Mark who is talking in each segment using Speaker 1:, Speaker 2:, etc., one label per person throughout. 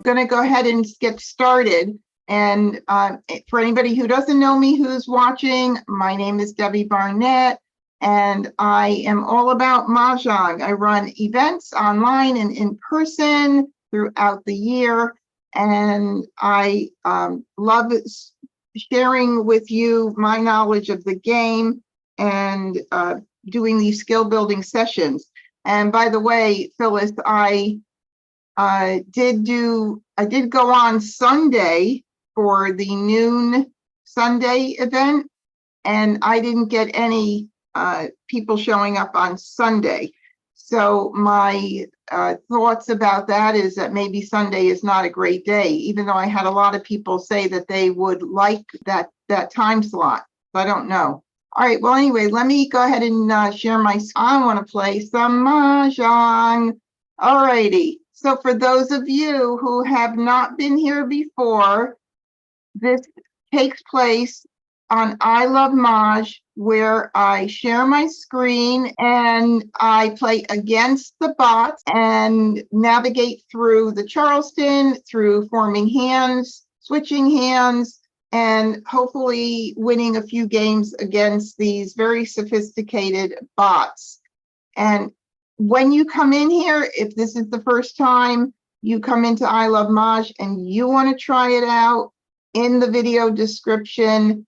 Speaker 1: going to go ahead and get started. And for anybody who doesn't know me, who's watching, my name is Debbie Barnett, and I am all about Mahjong. I run events online and in person throughout the year, and I love sharing with you my knowledge of the game and doing these skill building sessions. And by the way, Phyllis, I did go on Sunday for the noon Sunday event, and I didn't get any people showing up on Sunday. So my thoughts about that is that maybe Sunday is not a great day, even though I had a lot of people say that they would like that time slot. So I don't know. All right, well, anyway, let me go ahead and share my, I want to play some Mahjong. All righty. So for those of you who have not been here before, this takes place on I Love Maj, where I share my screen and I play against the bots and navigate through the Charleston, through forming hands, switching hands, and hopefully winning a few games against these very sophisticated bots. And when you come in here, if this is the first time you come into I Love Maj and you want to try it out, in the video description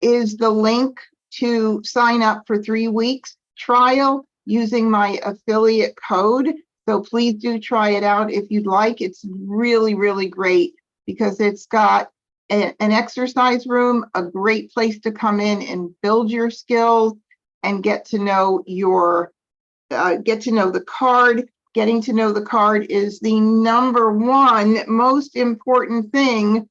Speaker 1: is the link to sign up for 3 weeks trial using my affiliate code. So please do try it out if you'd like. It's really, really great because it's got an exercise room, a great place to come in and build your skills and get to know your the card. Getting to know the card is the #1 most important thing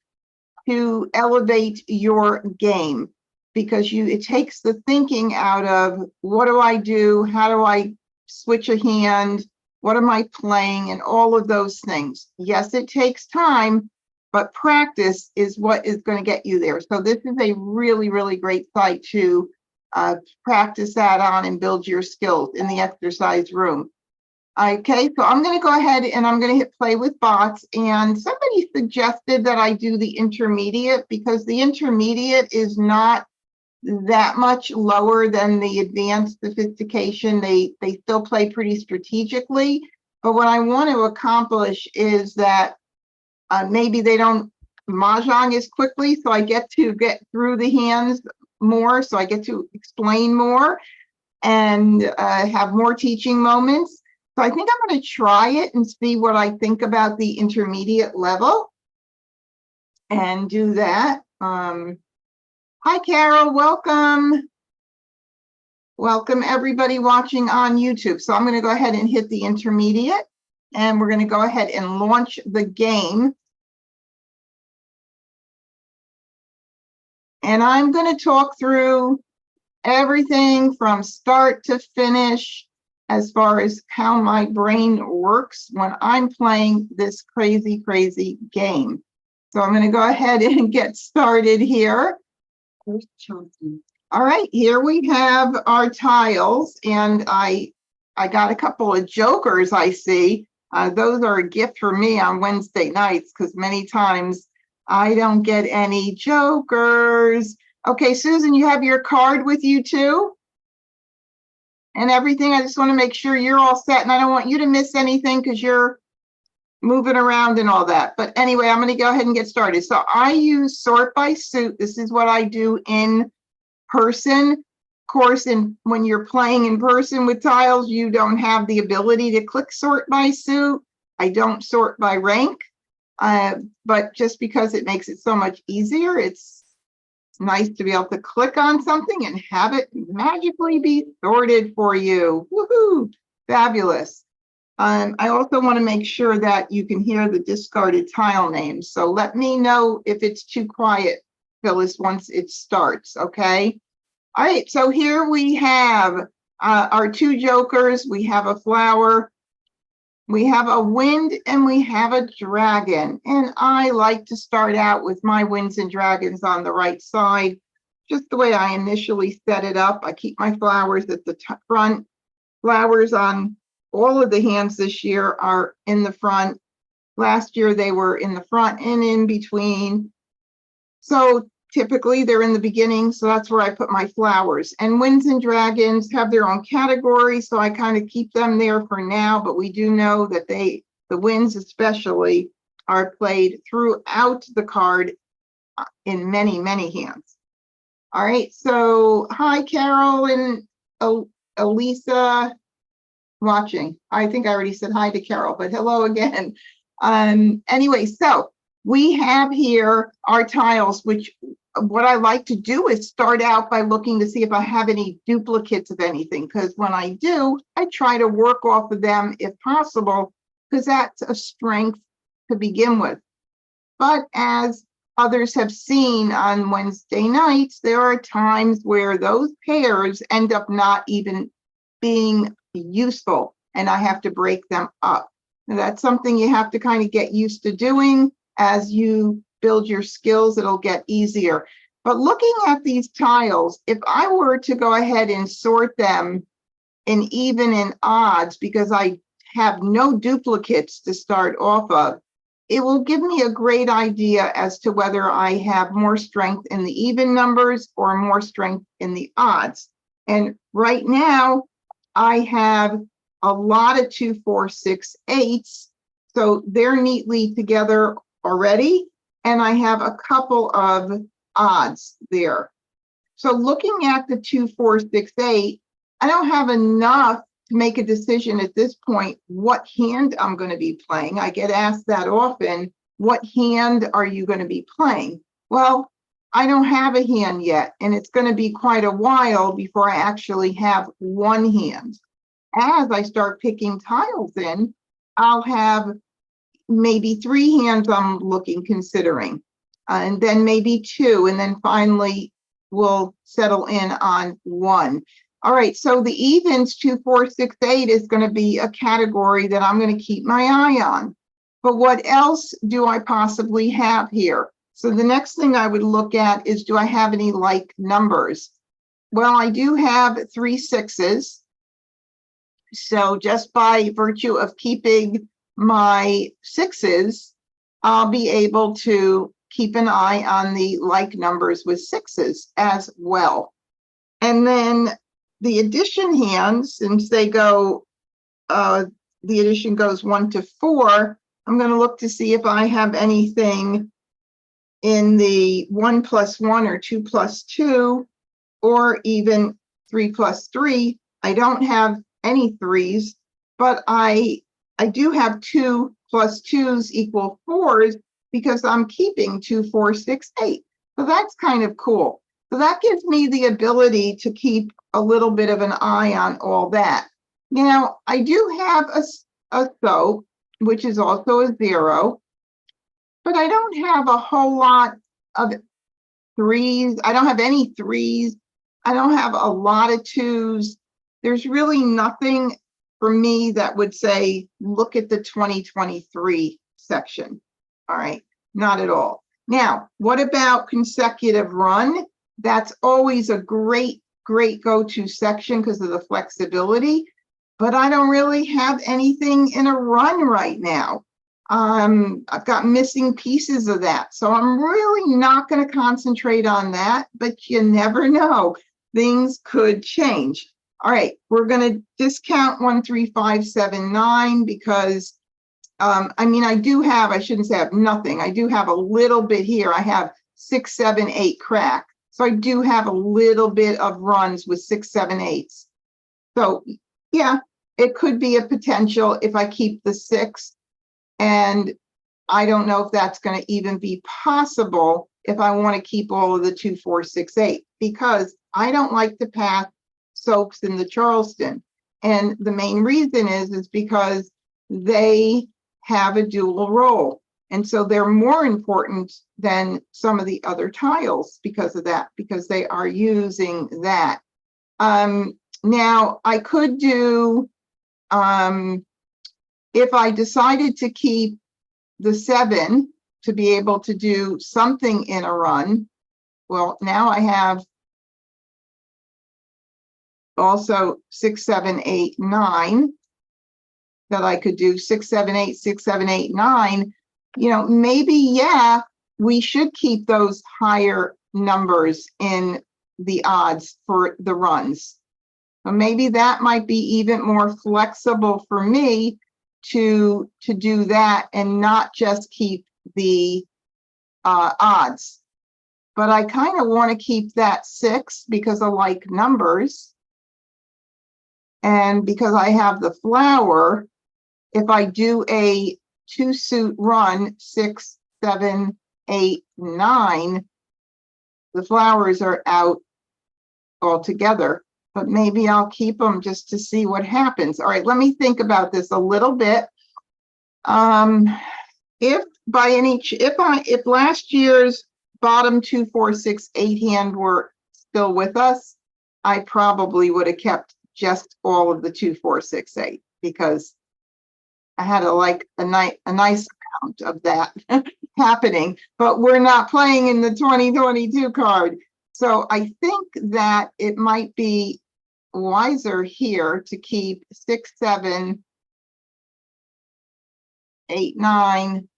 Speaker 1: to elevate your game, because it takes the thinking out of what do I do, how do I switch a hand, what am I playing, and all of those things. Yes, it takes time, but practice is what is going to get you there. So this is a really, really great site to practice that on and build your skills in the exercise room. Okay, so I'm going to go ahead and I'm going to hit play with bots. And somebody suggested that I do the intermediate because the intermediate is not that much lower than the advanced sophistication. They still play pretty strategically. But what I want to accomplish is that maybe they don't Mahjong as quickly, so I get to get through the hands more, so I get to explain more and have more teaching moments. So I think I'm going to try it and see what I think about the intermediate level and do that. Hi, Carol, welcome. Welcome everybody watching on YouTube. So I'm going to go ahead and hit the intermediate and we're going to go ahead and launch the game. And I'm going to talk through everything from start to finish as far as how my brain works when I'm playing this crazy, crazy game. So I'm going to go ahead and get started here. All right, here we have our tiles, and I got a couple of jokers I see. Those are a gift for me on Wednesday nights because many times I don't get any jokers. Okay, Susan, you have your card with you too? And everything. I just want to make sure you're all set, and I don't want you to miss anything because you're moving around and all that. But anyway, I'm going to go ahead and get started. So I use sort by suit. This is what I do in person. Of course, when you're playing in person with tiles, you don't have the ability to click sort by suit. I don't sort by rank, but just because it makes it so much easier, it's nice to be able to click on something and have it magically be sorted for you. Woohoo! Fabulous. I also want to make sure that you can hear the discarded tile names. So let me know if it's too quiet, Phyllis, once it starts, okay? All right, so here we have our 2 jokers. We have a flower, we have a wind, and we have a dragon. And I like to start out with my winds and dragons on the right side, just the way I initially set it up. I keep my flowers at the front. Flowers on all of the hands this year are in the front. Last year they were in the front and in between. So typically they're in the beginning, so that's where I put my flowers. And Winds and Dragons have their own category, so I kind of keep them there for now, but we do know that the winds especially, are played throughout the card in many, many hands. All right, so hi, Carol and Elisa watching. I think I already said hi to Carol, but hello again. Anyway, so we have here our tiles, which what I like to do is start out by looking to see if I have any duplicates of anything, because when I do, I try to work off of them if possible, because that's a strength to begin with. But as others have seen on Wednesday nights, there are times where those pairs end up not even being useful, and I have to break them up. Now, that's something you have to kind of get used to doing. As you build your skills, it'll get easier. But looking at these tiles, if I were to go ahead and sort them in even and odds, because I have no duplicates to start off of, it will give me a great idea as to whether I have more strength in the even numbers or more strength in the odds. And right now, I have a lot of 2, 4, 6, 8s. So they're neatly together already. And I have a couple of odds there. So looking at the 2, 4, 6, 8, I don't have enough to make a decision at this point what hand I'm going to be playing. I get asked that often, what hand are you going to be playing? Well, I don't have a hand yet, and it's going to be quite a while before I actually have one hand. As I start picking tiles in, I'll have maybe 3 hands I'm considering, and then maybe 2, and then finally we'll settle in on 1. All right, so the evens 2, 4, 6, 8 is going to be a category that I'm going to keep my eye on. But what else do I possibly have here? So the next thing I would look at is, do I have any like numbers? Well, I do have 3 6s. So just by virtue of keeping my 6s, I'll be able to keep an eye on the like numbers with 6s as well. And then the addition hands, since they go, the addition goes 1 to 4, I'm going to look to see if I have anything in the 1 plus 1 or 2 plus 2, or even 3 plus 3. I don't have any 3s, but I do have 2 plus 2s equal 4s because I'm keeping 2, 4, 6, 8. So that's kind of cool. So that gives me the ability to keep a little bit of an eye on all that. Now, I do have a soap, which is also a 0, but I don't have a whole lot of 3s. I don't have any 3s. I don't have a lot of 2s. There's really nothing for me that would say, look at the 2023 section. All right, not at all. Now, what about consecutive run? That's always a great go-to section because of the flexibility, but I don't really have anything in a run right now. I've got missing pieces of that, so I'm really not going to concentrate on that, but you never know. Things could change. All right, we're going to discount 1, 3, 5, 7, 9 because I mean, I shouldn't say I have nothing. I do have a little bit here. I have 6, 7, 8 crack. So I do have a little bit of runs with 6, 7, 8s. So yeah, it could be a potential if I keep the 6. And I don't know if that's going to even be possible if I want to keep all of the 2, 4, 6, 8, because I don't like to pass soaps in the Charleston. And the main reason is because they have a dual role. And so they're more important than some of the other tiles because of that, because they are using that. Now, I could do, if I decided to keep the 7 to be able to do something in a run, well, now I have also 6, 7, 8, 9. that I could do 6, 7, 8, 6, 7, 8, 9, you know, maybe, yeah, we should keep those higher numbers in the odds for the runs. So maybe that might be even more flexible for me to do that and not just keep the odds. But I kind of want to keep that 6 because I like numbers. And because I have the flower, if I do a 2-suit run, 6, 7, 8, 9, the flowers are out altogether. But maybe I'll keep them just to see what happens. All right, let me think about this a little bit. If last year's bottom 2, 4, 6, 8 hand were still with us, I probably would have kept just all of the 2, 4, 6, 8 because I had a nice amount of that happening. But we're not playing in the 2022 card, so I think that it might be wiser here to keep 6, 7, 8, 9.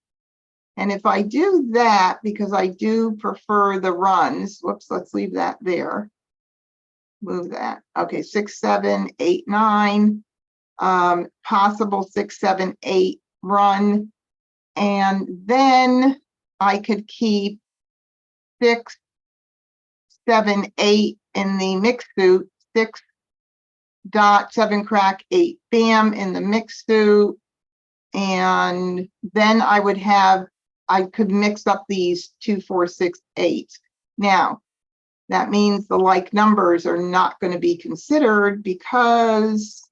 Speaker 1: And if I do that, because I do prefer the runs, whoops, let's leave that there. Move that. Okay, 6, 7, 8, 9, possible 6, 7, 8 run. And then I could keep 6, 7, 8 in the mixed suit, 6 dot 7 crack 8 bam in the mixed suit. And then I could mix up these 2, 4, 6, 8. Now, that means the like numbers are not going to be considered because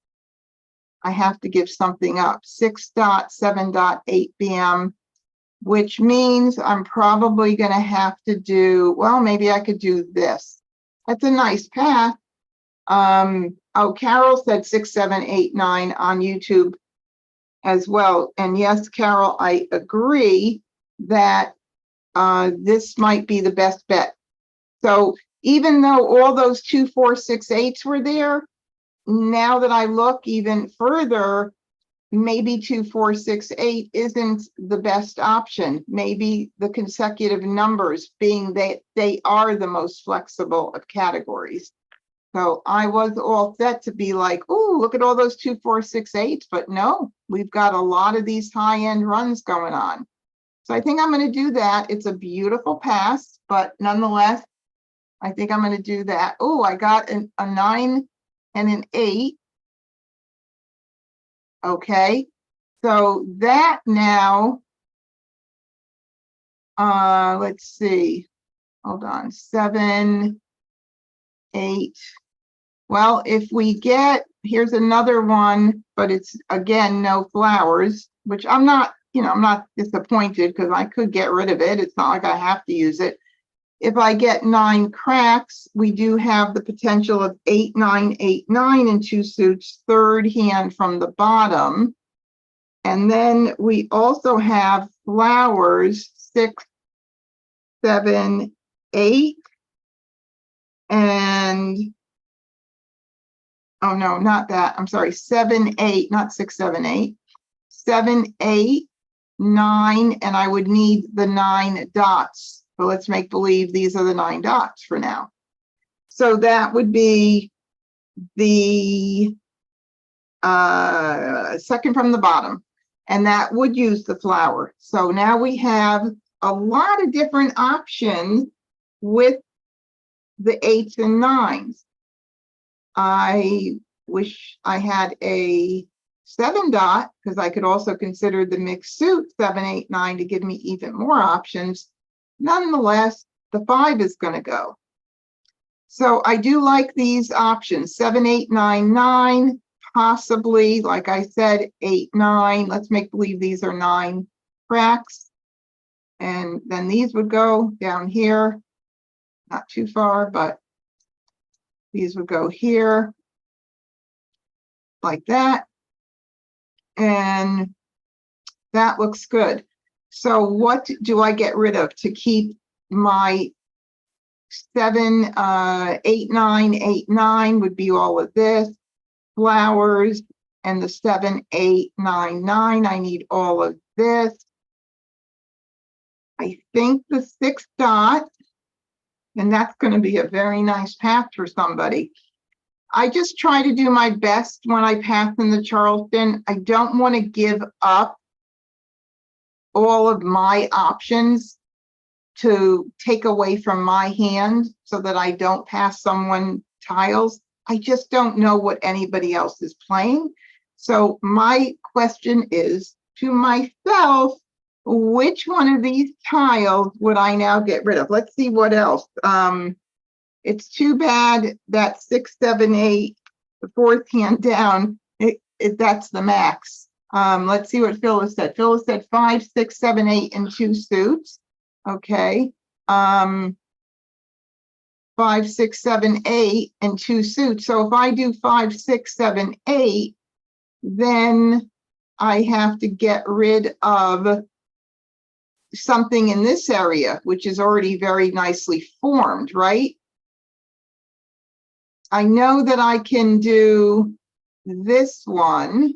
Speaker 1: I have to give something up. 6 dot 7 dot 8 bam, which means I'm probably going to have to do, well, maybe I could do this. That's a nice path. Oh, Carol said 6, 7, 8, 9 on YouTube as well. And yes, Carol, I agree that this might be the best bet. So even though all those 2, 4, 6, 8s were there, now that I look even further, maybe 2, 4, 6, 8 isn't the best option. Maybe the consecutive numbers, being that they are the most flexible of categories. So I was all set to be like, oh, look at all those 2, 4, 6, 8s, but no, we've got a lot of these high-end runs going on. So I think I'm going to do that. It's a beautiful pass, but nonetheless, I think I'm going to do that. Oh, I got a 9 and an 8. Okay, so that now, let's see, hold on, 7, 8. Well, if we get, here's another one, but it's again, no flowers, which I'm not disappointed because I could get rid of it. It's not like I have to use it. If I get 9 cracks, we do have the potential of 8, 9, 8, 9 in 2 suits, third hand from the bottom. And then we also have flowers, 6, 7, 8, and oh no, not that. I'm sorry, 7, 8, not 6, 7, 8. 7, 8, 9, and I would need the 9 dots. So let's make believe these are the 9 dots for now. So that would be the second from the bottom, and that would use the flower. So now we have a lot of different options with the 8s and 9s. I wish I had a 7 dot because I could also consider the mixed suit 7, 8, 9 to give me even more options. Nonetheless, the 5 is going to go. So I do like these options, 7, 8, 9, 9, possibly, like I said, 8, 9. Let's make believe these are 9 cracks. And then these would go down here, not too far, but these would go here like that. And that looks good. So what do I get rid of to keep my 7, 8, 9, 8, 9 would be all of this, flowers, and the 7, 8, 9, 9. I need all of this. I think the 6 dot, and that's going to be a very nice path for somebody. I just try to do my best when I pass in the Charleston. I don't want to give up all of my options to take away from my hand so that I don't pass someone tiles. I just don't know what anybody else is playing. So my question is to myself, which one of these tiles would I now get rid of? Let's see what else. It's too bad that 6, 7, 8, the fourth hand down, that's the max. Let's see what Phyllis said. Phyllis said 5, 6, 7, 8, and 2 suits. Okay. 5, 6, 7, 8, and 2 suits. So if I do 5, 6, 7, 8, then I have to get rid of something in this area, which is already very nicely formed, right? I know that I can do this one.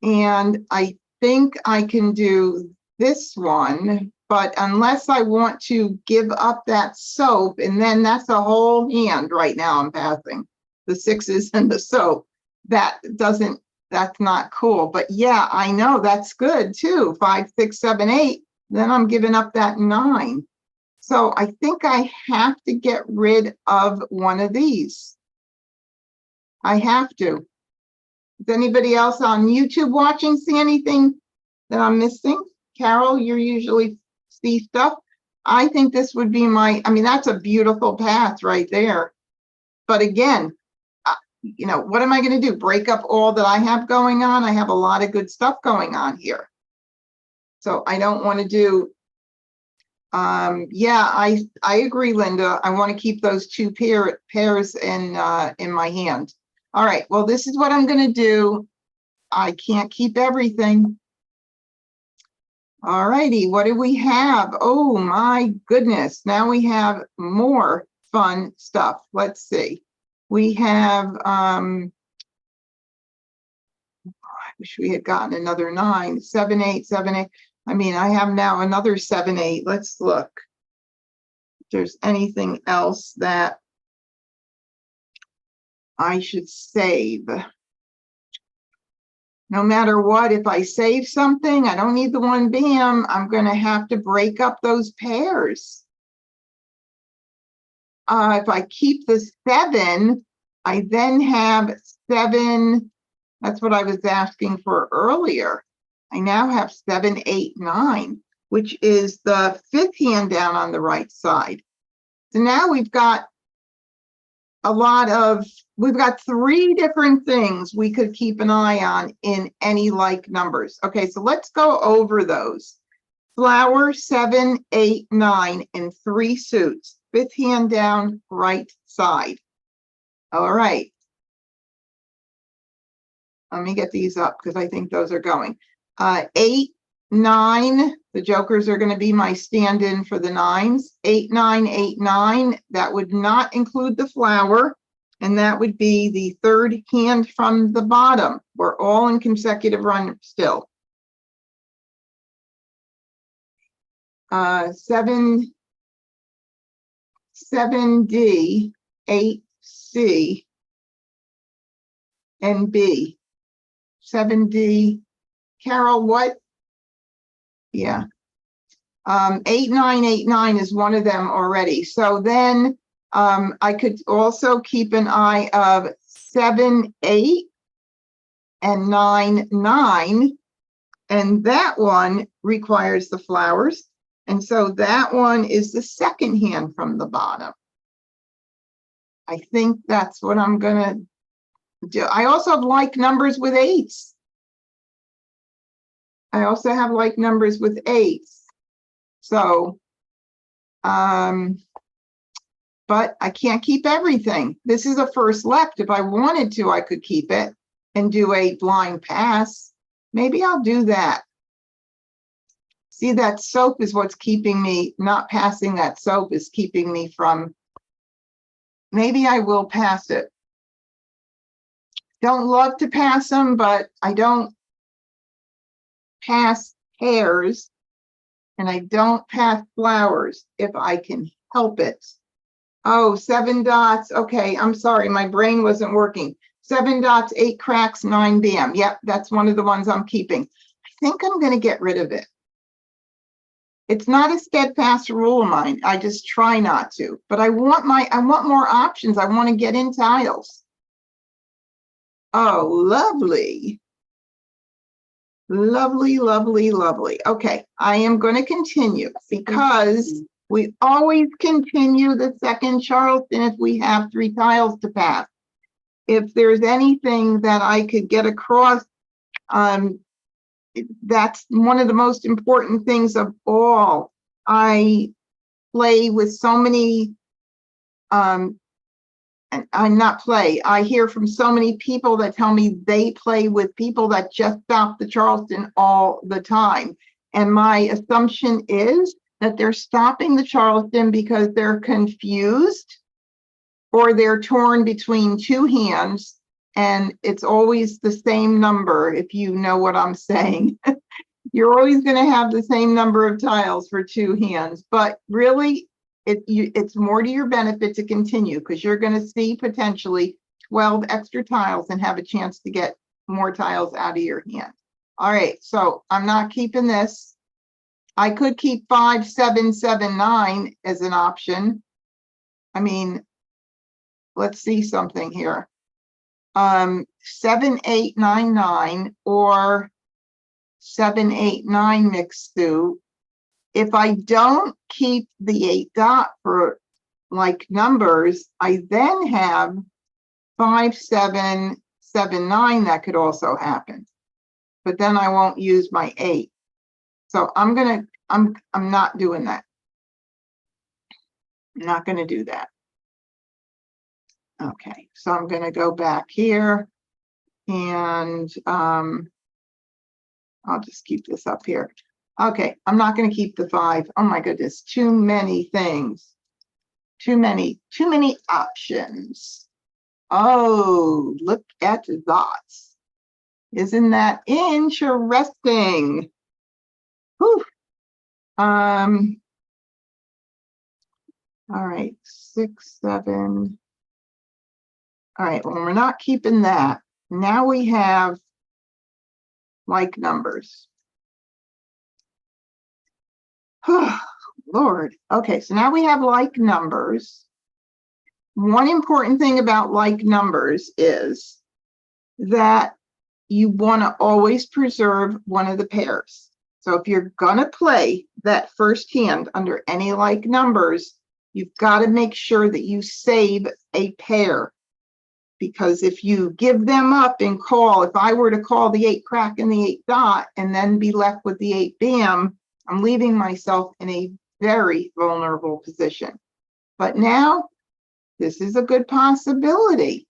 Speaker 1: And I think I can do this one, but unless I want to give up that soap, and then that's a whole hand right now I'm passing, the 6s and the soap. That's not cool. But yeah, I know that's good too. 5, 6, 7, 8. Then I'm giving up that 9. So I think I have to get rid of one of these. I have to. Is anybody else on YouTube watching see anything that I'm missing? Carol, you usually see stuff. I think this would be that's a beautiful path right there. But again, what am I going to do? Break up all that I have going on? I have a lot of good stuff going on here. So I don't want to do, yeah, I agree, Linda. I want to keep those 2 pairs in my hand. All right, well, this is what I'm going to do. I can't keep everything. All righty, what do we have? Oh my goodness, now we have more fun stuff. Let's see. We have, I wish we had gotten another 9, 7, 8, 7, 8. I have now another 7, 8. Let's look if there's anything else that I should save. No matter what, if I save something, I don't need the 1 bam. I'm going to have to break up those pairs. If I keep the 7, I then have 7. That's what I was asking for earlier. I now have 7, 8, 9, which is the 5th hand down on the right side. So now we've got we've got 3 different things we could keep an eye on in any like numbers. Okay, so let's go over those. Flower, 7, 8, 9, and 3 suits. 5th hand down, right side. All right. Let me get these up because I think those are going. 8, 9, the jokers are going to be my stand-in for the 9s. 8, 9, 8, 9. That would not include the flower, and that would be the 3rd hand from the bottom. We're all in consecutive run still. 7D, 8C, and B. 7D. Carol, what? Yeah. 8, 9, 8, 9 is one of them already. So then I could also keep an eye of 7, 8, and 9, 9. And that one requires the flowers. And so that one is the 2nd hand from the bottom. I think that's what I'm going to do. I also have like numbers with 8s. I also have like numbers with 8s. So, but I can't keep everything. This is a first left. If I wanted to, I could keep it and do a blind pass. Maybe I'll do that. See, that soap is what's keeping me, not passing that soap is keeping me from maybe I will pass it. Don't love to pass them, but I don't pass pears and I don't pass flowers if I can help it. Oh, 7 dots. Okay, I'm sorry, my brain wasn't working. 7 dots, 8 cracks, 9 bam. Yep, that's one of the ones I'm keeping. I think I'm going to get rid of it. It's not a steadfast rule of mine. I just try not to. But I want more options. I want to get in tiles. Oh, lovely. Lovely, lovely, lovely. Okay, I am going to continue because we always continue the second Charleston if we have 3 tiles to pass. If there's anything that I could get across, that's one of the most important things of all. I play with so many, and I'm not play. I hear from so many people that tell me they play with people that just stop the Charleston all the time. And my assumption is that they're stopping the Charleston because they're confused or they're torn between 2 hands. And it's always the same number, if you know what I'm saying. You're always going to have the same number of tiles for 2 hands, but really it's more to your benefit to continue because you're going to see potentially 12 extra tiles and have a chance to get more tiles out of your hand. All right, so I'm not keeping this. I could keep 5, 7, 7, 9 as an option. I mean, let's see something here. 7, 8, 9, 9 or 7, 8, 9 mixed suit. If I don't keep the 8 dot for like numbers, I then have 5, 7, 7, 9 that could also happen. But then I won't use my 8. So I'm not doing that. I'm not going to do that. Okay, so I'm going to go back here and I'll just keep this up here. Okay, I'm not going to keep the 5. Oh my goodness, too many things. Too many options. Oh, look at that. Isn't that interesting? Whew. All right, 6, 7. All right, well, we're not keeping that. Now we have like numbers. Lord. Okay, so now we have like numbers. One important thing about like numbers is that you want to always preserve one of the pairs. So if you're going to play that first hand under any like numbers, you've got to make sure that you save a pair. Because if you give them up and call, if I were to call the 8 crack and the 8 dot and then be left with the 8 bam, I'm leaving myself in a very vulnerable position. But now, this is a good possibility.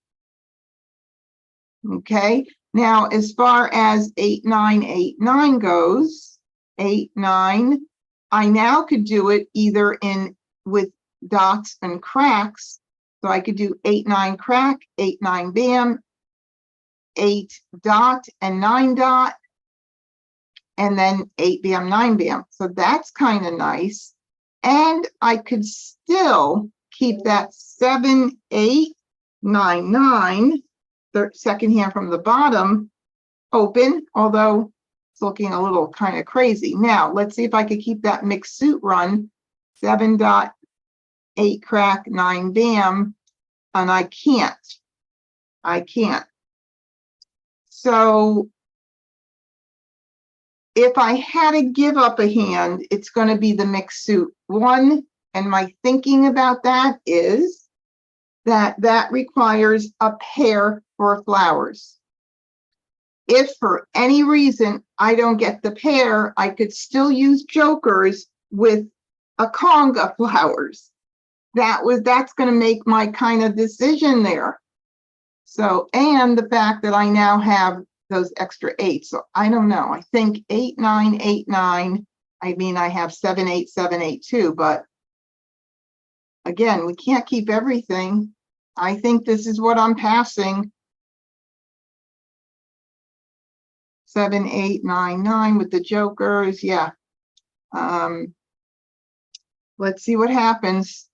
Speaker 1: Okay, now as far as 8, 9, 8, 9 goes, 8, 9, I now could do it either with dots and cracks. So I could do 8, 9 crack, 8, 9 bam, 8 dot and 9 dot, and then 8 bam, 9 bam. So that's kind of nice. And I could still keep that 7, 8, 9, 9, the second hand from the bottom open, although it's looking a little kind of crazy. Now, let's see if I could keep that mixed suit run, 7 dot, 8 crack, 9 bam, and I can't. So if I had to give up a hand, it's going to be the mixed suit one. And my thinking about that is that requires a pair for flowers. If for any reason I don't get the pair, I could still use jokers with a conga flowers. That's going to make my kind of decision there. So, and the fact that I now have those extra 8. So I don't know. I think 8, 9, 8, 9. I mean, I have 7, 8, 7, 8 too, but again, we can't keep everything. I think this is what I'm passing. 7, 8, 9, 9 with the jokers. Yeah. Let's see what happens.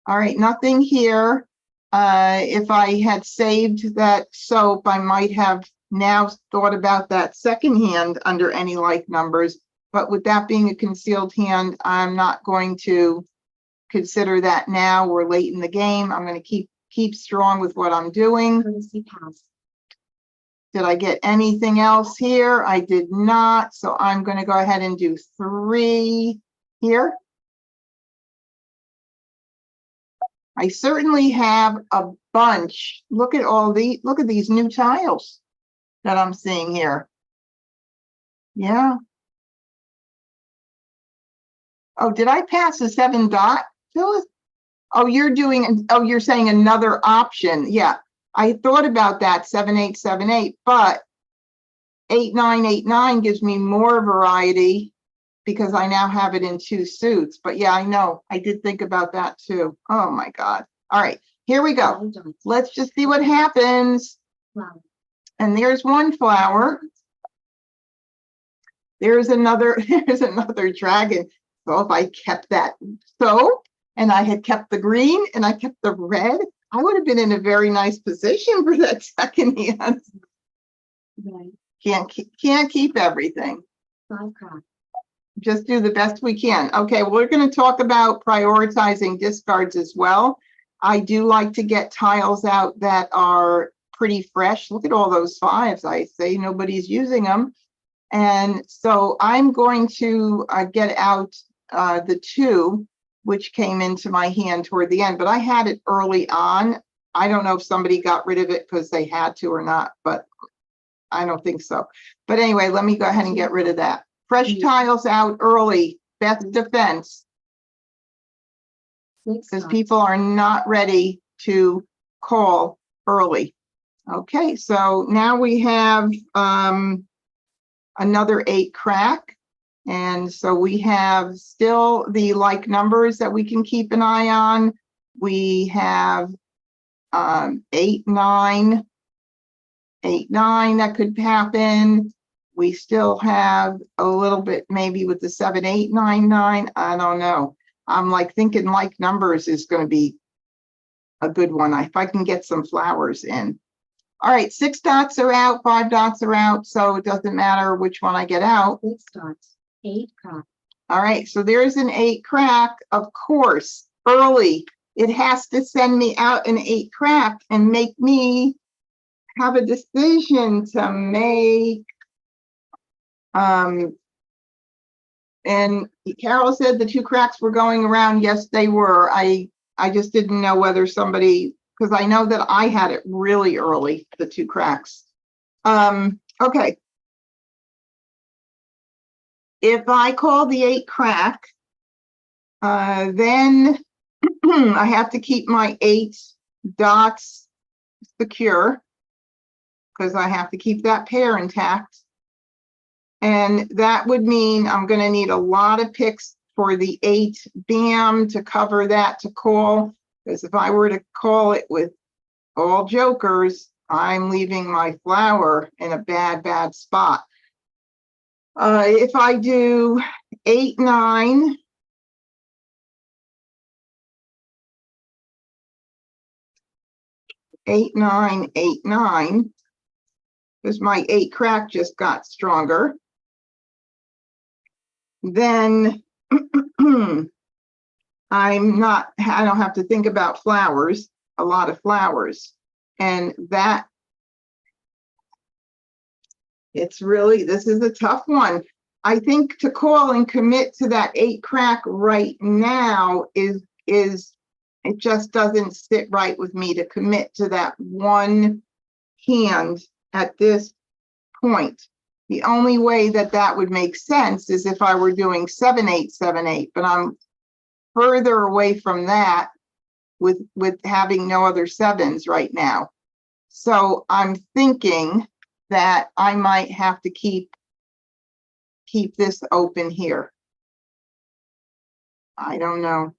Speaker 1: All right, nothing here. If I had saved that soap, I might have now thought about that second hand under any like numbers. But with that being a concealed hand, I'm not going to consider that now. We're late in the game. I'm going to keep strong with what I'm doing. Did I get anything else here? I did not. So I'm going to go ahead and do 3 here. I certainly have a bunch. Look at these new tiles that I'm seeing here. Yeah. Oh, did I pass a 7 dot, Phyllis? Oh, you're saying another option. Yeah. I thought about that 7, 8, 7, 8, but 8, 9, 8, 9 gives me more variety because I now have it in 2 suits. But yeah, I know. I did think about that too. Oh my God. All right, here we go. Let's just see what happens. And there's one flower. There's another dragon. So if I kept that soap and I had kept the green and I kept the red, I would have been in a very nice position for that second hand. Right. Can't keep everything. Just do the best we can. Okay, we're going to talk about prioritizing discards as well. I do like to get tiles out that are pretty fresh. Look at all those 5s. I say nobody's using them. And so I'm going to get out the 2, which came into my hand toward the end, but I had it early on. I don't know if somebody got rid of it because they had to or not, but I don't think so. But anyway, let me go ahead and get rid of that. Fresh tiles out early, best defense. Because people are not ready to call early. Okay, so now we have another 8 crack. And so we have still the like numbers that we can keep an eye on. We have 8, 9, 8, 9 that could happen. We still have a little bit maybe with the 7, 8, 9, 9. I don't know. I'm like thinking like numbers is going to be a good one. If I can get some flowers in. All right, 6 dots are out, 5 dots are out, so it doesn't matter which one I get out. 6 dots, 8 crack. All right, so there's an 8 crack, of course, early. It has to send me out an 8 crack and make me have a decision to make. And Carol said the 2 cracks were going around. Yes, they were. I just didn't know whether somebody, because I know that I had it really early, the 2 cracks. Okay. If I call the 8 crack, then I have to keep my 8 dots secure because I have to keep that pair intact. And that would mean I'm going to need a lot of picks for the 8 bam to cover that to call. Because if I were to call it with all jokers, I'm leaving my flower in a bad spot. If I do 8, 9, eight, 9, 8, 9, because my 8 crack just got stronger, then I don't have to think about flowers, a lot of flowers. And that, this is a tough one. I think to call and commit to that 8 crack right now is it just doesn't sit right with me to commit to that one hand at this point. The only way that would make sense is if I were doing 7, 8, 7, 8, but I'm further away from that with having no other 7s right now. So I'm thinking that I might have to keep this open here. I don't know.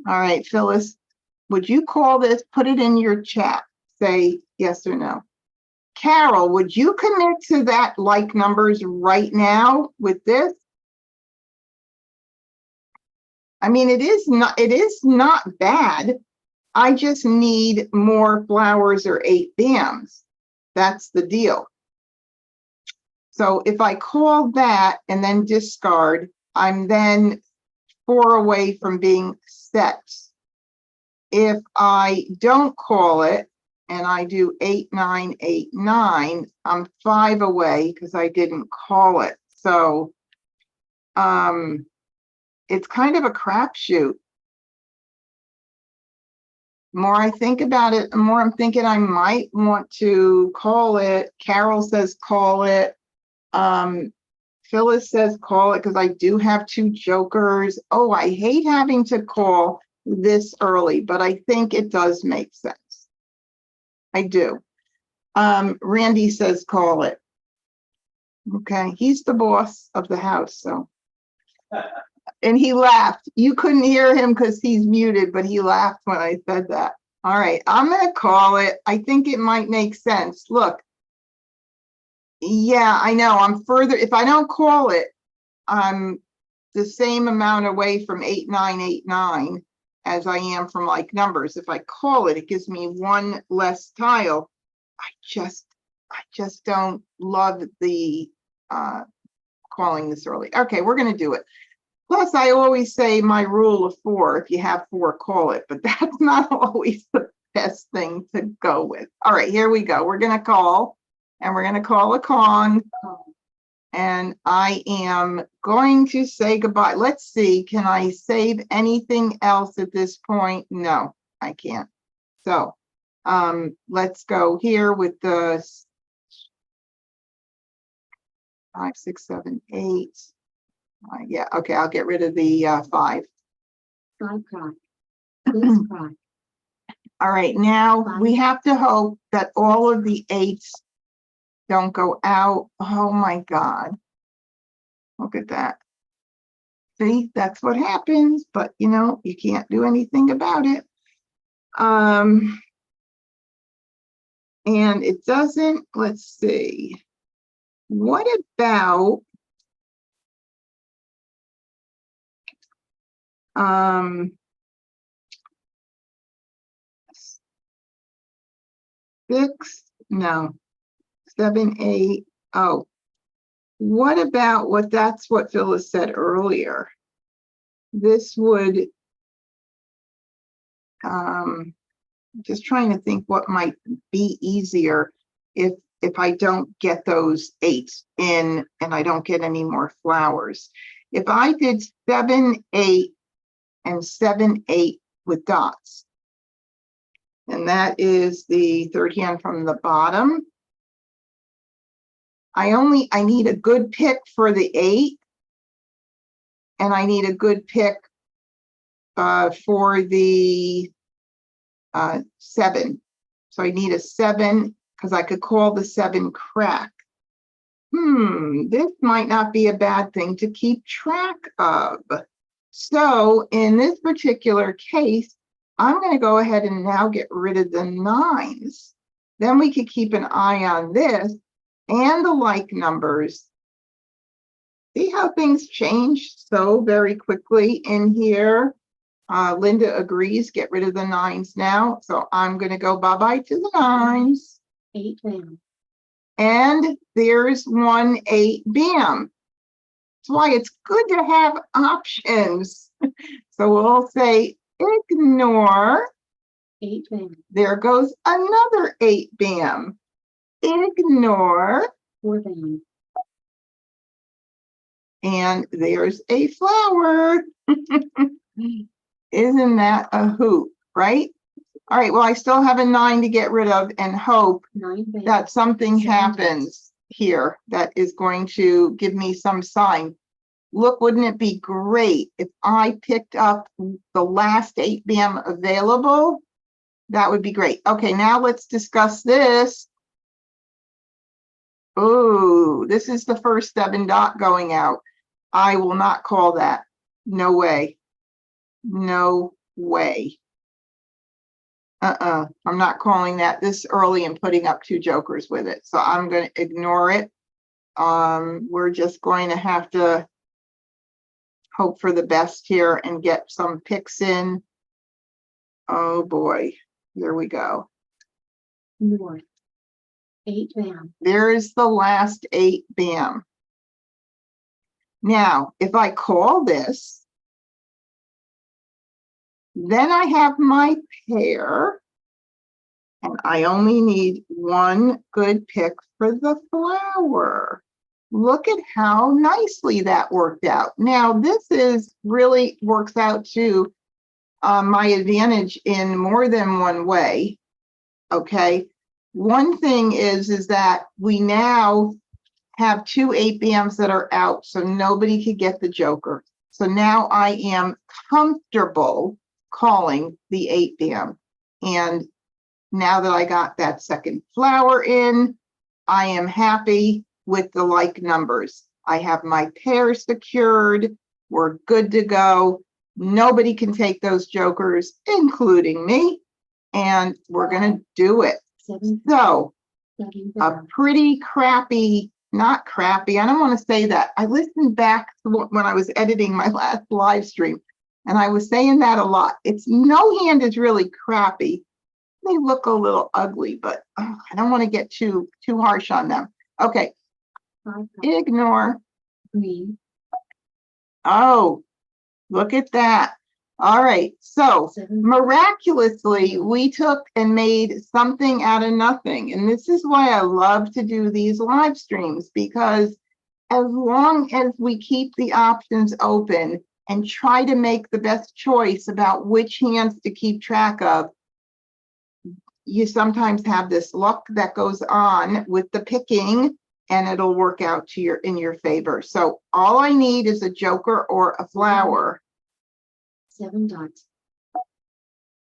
Speaker 1: All right, Phyllis, would you call this? Put it in your chat. Say yes or no. Carol, would you commit to that like numbers right now with this? I mean, it is not bad. I just need more flowers or 8 bams. That's the deal. So if I call that and then discard, I'm then 4 away from being set. If I don't call it and I do 8, 9, 8, 9, I'm 5 away because I didn't call it. So it's kind of a crapshoot. The more I think about it, the more I'm thinking I might want to call it. Carol says call it. Phyllis says call it because I do have 2 jokers. Oh, I hate having to call this early, but I think it does make sense. I do. Randy says call it. Okay, he's the boss of the house, so. And he laughed. You couldn't hear him because he's muted, but he laughed when I said that. All right, I'm gonna call it. I think it might make sense. Look, yeah, I know. I'm further. If I don't call it, I'm the same amount away from 8, 9, 8, 9 as I am from like numbers. If I call it, it gives me 1 less tile. I just don't love the calling this early. Okay, we're gonna do it. Plus, I always say my rule of 4, if you have 4, call it, but that's not always the best thing to go with. All right, here we go. We're gonna call, and we're gonna call a con, and I am going to say goodbye. Let's see, can I save anything else at this point? No, I can't. So let's go here with the 5, 6, 7, 8. Yeah, okay, I'll get rid of the 5. All right, now we have to hope that all of the 8s don't go out. Oh my God. Look at that. See, that's what happens, but you know, you can't do anything about it. And it doesn't, let's see. What about six, no, 7, 8. Oh, what about that's what Phyllis said earlier. This would, just trying to think what might be easier if I don't get those 8s in and I don't get any more flowers. If I did 7, 8, and 7, 8 with dots, and that is the third hand from the bottom. I need a good pick for the 8, and I need a good pick for the 7. So I need a 7 because I could call the 7 crack. This might not be a bad thing to keep track of. So in this particular case, I'm going to go ahead and now get rid of the 9s. Then we could keep an eye on this and the like numbers. See how things change so very quickly in here. Linda agrees, get rid of the 9s now. So I'm going to go bye-bye to the 9s.
Speaker 2: 8 bam.
Speaker 1: And there's 1 8 bam. That's why it's good to have options. So we'll say ignore.
Speaker 2: 8 bam.
Speaker 1: There goes another 8 bam. Ignore.
Speaker 2: 4 bam.
Speaker 1: And there's a flower. Isn't that a hoot, right? All right, well, I still have a 9 to get rid of and hope
Speaker 2: 9 bam.
Speaker 1: that something
Speaker 2: 7
Speaker 1: happens here that is going to give me some sign. Look, wouldn't it be great if I picked up the last 8 bam available? That would be great. Okay, now let's discuss this. Oh, this is the first 7 dot going out. I will not call that. No way. No way. I'm not calling that this early and putting up 2 jokers with it. So I'm going to ignore it. We're just going to have to hope for the best here and get some picks in. Oh boy, here we go.
Speaker 2: North. 8 down.
Speaker 1: There's the last 8, bam. Now, if I call this, then I have my pair, and I only need 1 good pick for the flower. Look at how nicely that worked out. Now, this is really works out to my advantage in more than one way. Okay. One thing is that we now have 2 8-bams that are out, so nobody could get the joker. So now I am comfortable calling the 8-bam. And now that I got that second flower in, I am happy with the like numbers. I have my pair secured. We're good to go. Nobody can take those jokers, including me. And we're going to do it.
Speaker 2: 7.
Speaker 1: So
Speaker 2: 7
Speaker 1: a
Speaker 2: down.
Speaker 1: pretty crappy, not crappy, I don't want to say that. I listened back to when I was editing my last live stream, and I was saying that a lot. It's no hand is really crappy. They look a little ugly, but I don't want to get too harsh on them. Okay,
Speaker 2: 5 down.
Speaker 1: ignore.
Speaker 2: Green.
Speaker 1: Oh, look at that. All right, so
Speaker 2: 7.
Speaker 1: miraculously, we took and made something out of nothing. And this is why I love to do these live streams, because as long as we keep the options open and try to make the best choice about which hands to keep track of, you sometimes have this luck that goes on with the picking, and it'll work out to in your favor. So all I need is a joker or a flower.
Speaker 2: 7 dots.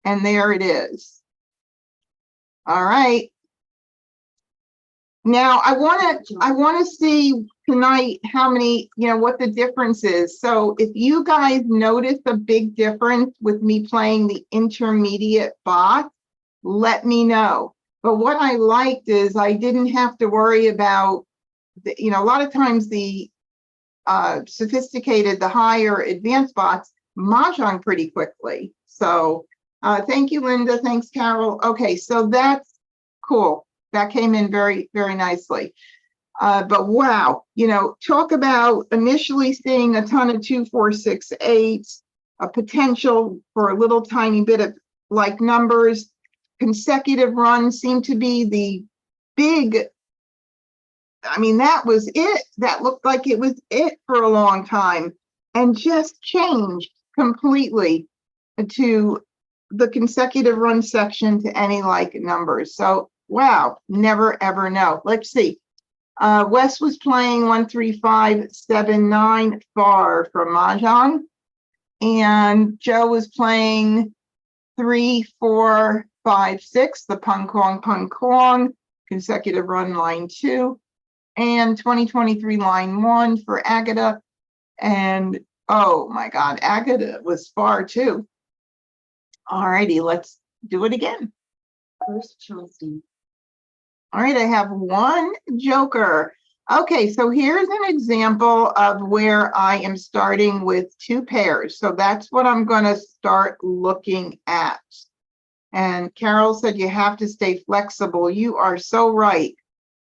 Speaker 1: And there it is. All right. Now I want to see tonight how many, what the difference is. So if you guys notice a big difference with me playing the intermediate bot, let me know. But what I liked is I didn't have to worry about, a lot of times the sophisticated, the higher advanced bots mahjong pretty quickly. So thank you, Linda. Thanks, Carol. Okay, so that's cool. That came in very, very nicely. But wow, talk about initially seeing a ton of 2, 4, 6, 8, a potential for a little tiny bit of like numbers. Consecutive runs seem to be the big, that was it. That looked like it was it for a long time, and just changed completely to the consecutive run section to any like numbers. So wow, never ever know. Let's see. Wes was playing 13579 far from mahjong, and Joe was playing 3456, the pung kong consecutive run line 2, and 2023 line 1 for Agata. And oh my God, Agata was far too. All righty, let's do it again.
Speaker 2: First Charleston.
Speaker 1: All right, I have 1 joker. Okay, so here's an example of where I am starting with 2 pairs. So that's what I'm going to start looking at. And Carol said you have to stay flexible. You are so right.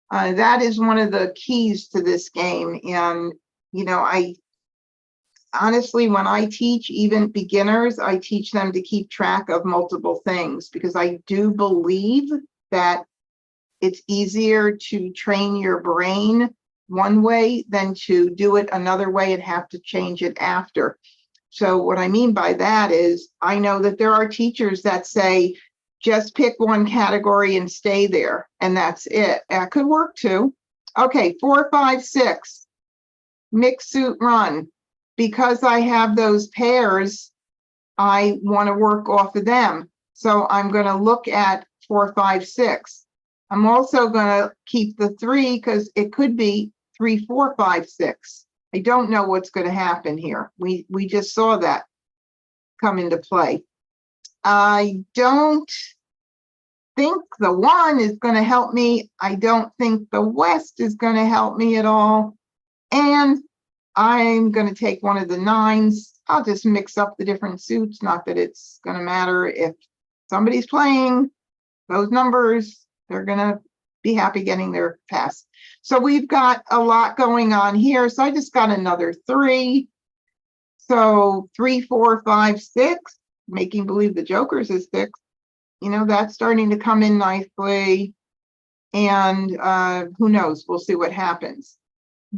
Speaker 1: That is one of the keys to this game. And, I honestly, when I teach even beginners, I teach them to keep track of multiple things, because I do believe that it's easier to train your brain one way than to do it another way and have to change it after. So what I mean by that is, I know that there are teachers that say, just pick one category and stay there, and that's it. That could work too. Okay, 4, 5, 6, mixed suit run. Because I have those pairs, I want to work off of them. So I'm going to look at 4, 5, 6. I'm also going to keep the 3 because it could be 3, 4, 5, 6. I don't know what's going to happen here. We just saw that come into play. I don't think the 1 is going to help me. I don't think the West is going to help me at all. And I'm going to take one of the 9s. I'll just mix up the different suits. Not that it's going to matter if somebody's playing those numbers, they're going to be happy getting their pass. So we've got a lot going on here. So I just got another 3. So 3, 4, 5, 6, making believe the Joker's is 6. You know, that's starting to come in nicely. And who knows? We'll see what happens.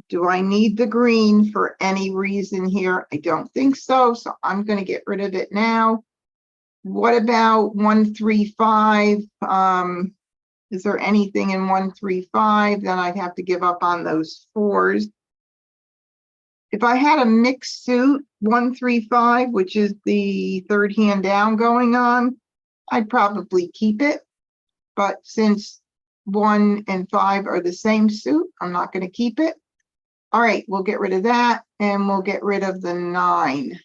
Speaker 1: Do I need the green for any reason here? I don't think so. So I'm going to get rid of it now. What about 1, 3, 5? Is there anything in 1, 3, 5? Then I'd have to give up on those 4s. If I had a mixed suit, 1, 3, 5, which is the 3rd hand down going on, I'd probably keep it. But since 1 and 5 are the same suit, I'm not going to keep it. All right, we'll get rid of that, and we'll get rid of the 9.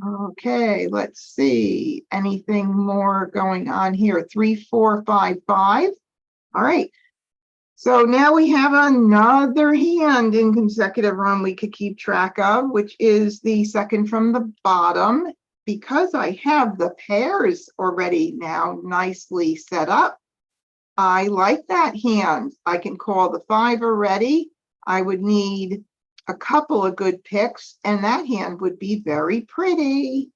Speaker 1: Okay, let's see. Anything more going on here? 3, 4, 5, 5. All right. So now we have another hand in consecutive run we could keep track of, which is the second from the bottom. Because I have the pairs already now nicely set up, I like that hand. I can call the 5 already. I would need a couple of good picks, and that hand would be very pretty.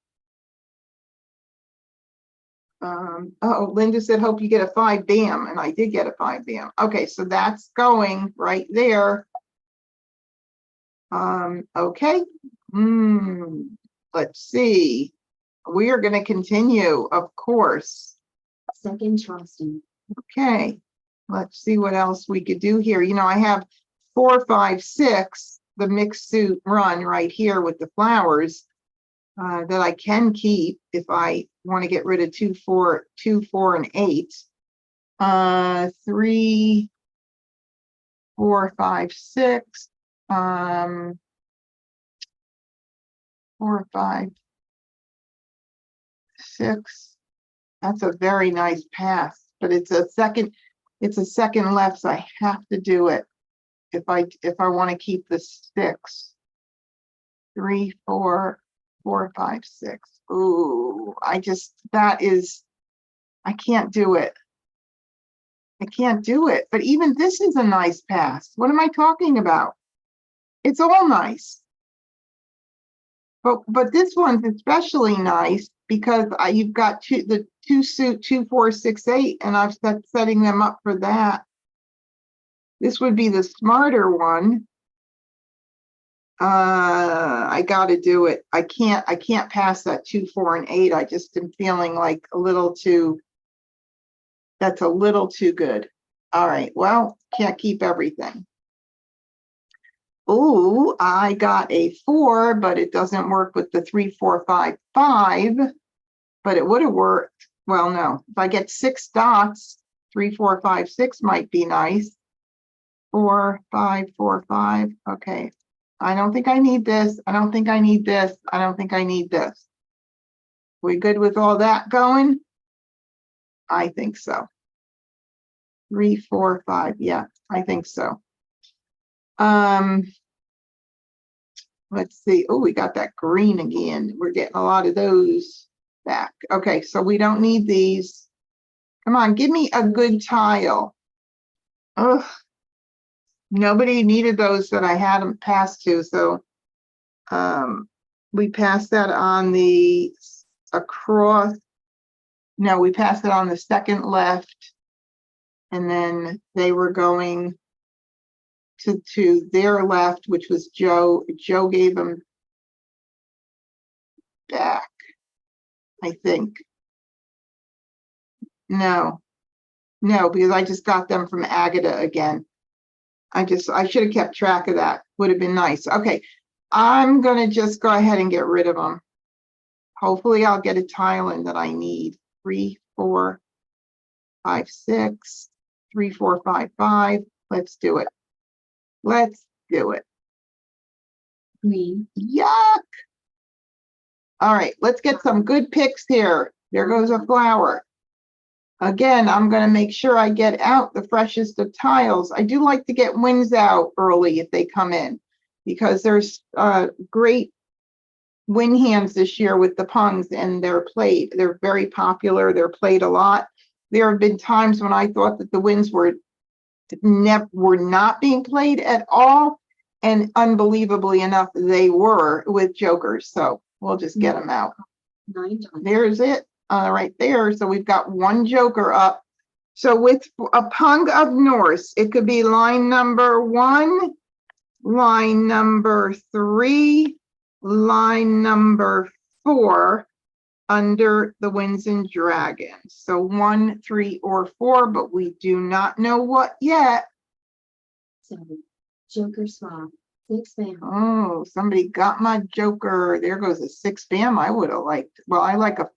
Speaker 1: Oh, Linda said, hope you get a 5 bam, and I did get a 5 bam. Okay, so that's going right there. Okay. Let's see. We are going to continue, of course.
Speaker 2: 2nd Charleston.
Speaker 1: Okay, let's see what else we could do here. You know, I have 4, 5, 6, the mixed suit run right here with the flowers that I can keep if I want to get rid of 2, 4, and 8. 3, 4, 5, 6. 4, 5, 6. That's a very nice pass, but it's a second left, so I have to do it if I want to keep the 6. 3, 4, 4, 5, 6. Ooh, I can't do it. I can't do it. But even this is a nice pass. What am I talking about? It's all nice. But this one's especially nice because you've got the 2 suit 2, 4, 6, 8, and I've setting them up for that. This would be the smarter one. I got to do it. I can't pass that 2, 4, and 8. I just am feeling like that's a little too good. All right, well, can't keep everything. Ooh, I got a 4, but it doesn't work with the 3, 4, 5, 5. But it would have worked. Well, no. If I get 6 dots, 3, 4, 5, 6 might be nice. 4, 5, 4, 5. Okay. I don't think I need this. I don't think I need this. I don't think I need this. We good with all that going? I think so. 3, 4, 5. Yeah, I think so. Let's see. Oh, we got that green again. We're getting a lot of those back. Okay, so we don't need these. Come on, give me a good tile. Ugh. Nobody needed those that I had them passed to, so we passed that on the across. No, we passed it on the second left, and then they were going to their left, which was Joe. Joe gave them back, I think. No, because I just got them from Agata again. I should have kept track of that. Would have been nice. Okay, I'm gonna just go ahead and get rid of them. Hopefully I'll get a tile in that I need. 3, 4, 5, 6, 3, 4, 5, 5. Let's do it. Let's do it.
Speaker 2: Green.
Speaker 1: Yuck. All right, let's get some good picks here. There goes a flower. Again, I'm going to make sure I get out the freshest of tiles. I do like to get wins out early if they come in, because there's great win hands this year with the pungs, and they're played. They're very popular. They're played a lot. There have been times when I thought that the wins were not being played at all, and unbelievably enough, they were with jokers. So we'll just get them out.
Speaker 2: 9 dots.
Speaker 1: There's it right there. So we've got one joker up. So with a pung of Norse, it could be line number 1, line number 3, line number 4 under the Winds and Dragons. So 1, 3, or 4, but we do not know what yet.
Speaker 2: 7. Joker swap. 6 bam.
Speaker 1: Oh, somebody got my joker. There goes a 6 bam. I would have liked. Well, I like a.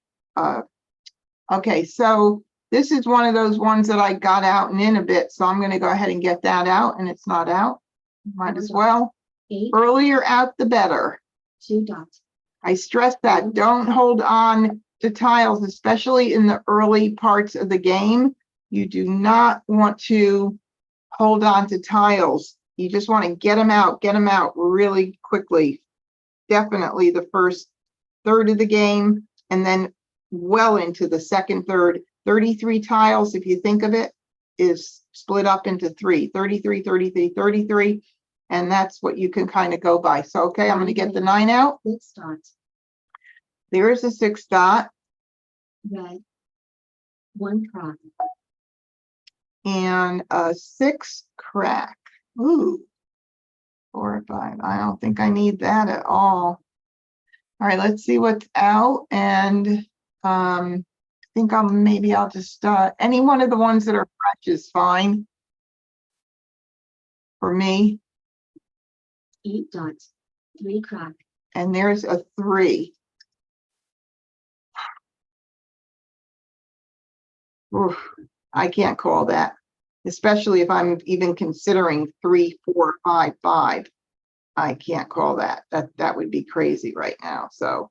Speaker 1: Okay, so this is one of those ones that I got out and in a bit. So I'm going to go ahead and get that out, and it's not out. Might as well.
Speaker 2: 8.
Speaker 1: Earlier out, the better.
Speaker 2: 2 dots.
Speaker 1: I stress that. Don't hold on to tiles, especially in the early parts of the game. You do not want to hold on to tiles. You just want to get them out really quickly. Definitely the first third of the game, and then well into the second third. 33 tiles, if you think of it, is split up into 3. 33, 33, 33. And that's what you can kind of go by. So, okay, I'm going to get the 9 out.
Speaker 2: 6 dots.
Speaker 1: There's a 6 dot.
Speaker 2: Red. 1 crack.
Speaker 1: And a 6 crack. Ooh, 4 or 5. I don't think I need that at all. All right, let's see what's out. And I think I'll just any one of the ones that are fresh is fine for me.
Speaker 2: 8 dots. 3 crack.
Speaker 1: And there's a 3. Oof, I can't call that, especially if I'm even considering 3, 4, 5, 5. I can't call that. That would be crazy right now. So,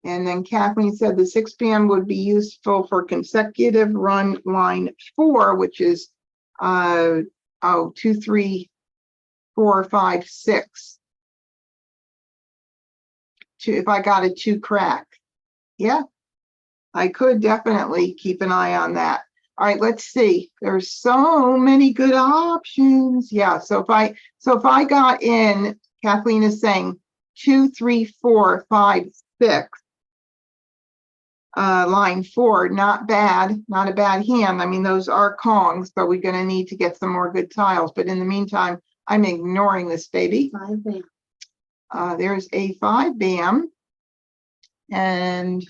Speaker 1: and then Kathleen said the 6 p.m. would be useful for consecutive run line 4, which is 2, 3, 4, 5, 6. If I got a 2 crack, yeah, I could definitely keep an eye on that. All right, let's see. There's so many good options. Yeah, so if I got in, Kathleen is saying 2, 3, 4, 5, 6. Line 4, not bad, not a bad hand. I mean, those are Kongs, but we're going to need to get some more good tiles. But in the meantime, I'm ignoring this baby.
Speaker 2: 5 bam.
Speaker 1: There's a 5 bam, and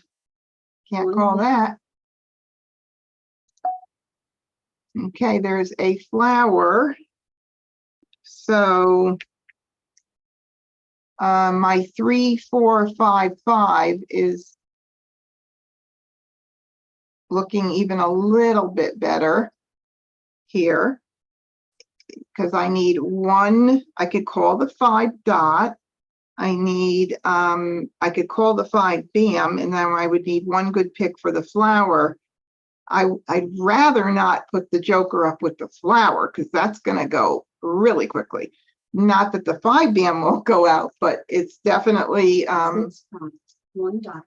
Speaker 1: can't
Speaker 2: 1
Speaker 1: call
Speaker 2: bam.
Speaker 1: that. Okay, there's a flower. So my 3, 4, 5, 5 is looking even a little bit better here, because I need 1. I could call the 5 dot. I need I could call the 5 bam, and then I would need 1 good pick for the flower. I'd rather not put the joker up with the flower, because that's going to go really quickly. Not that the 5 bam won't go out, but it's definitely
Speaker 2: 6 dots. 1 dot.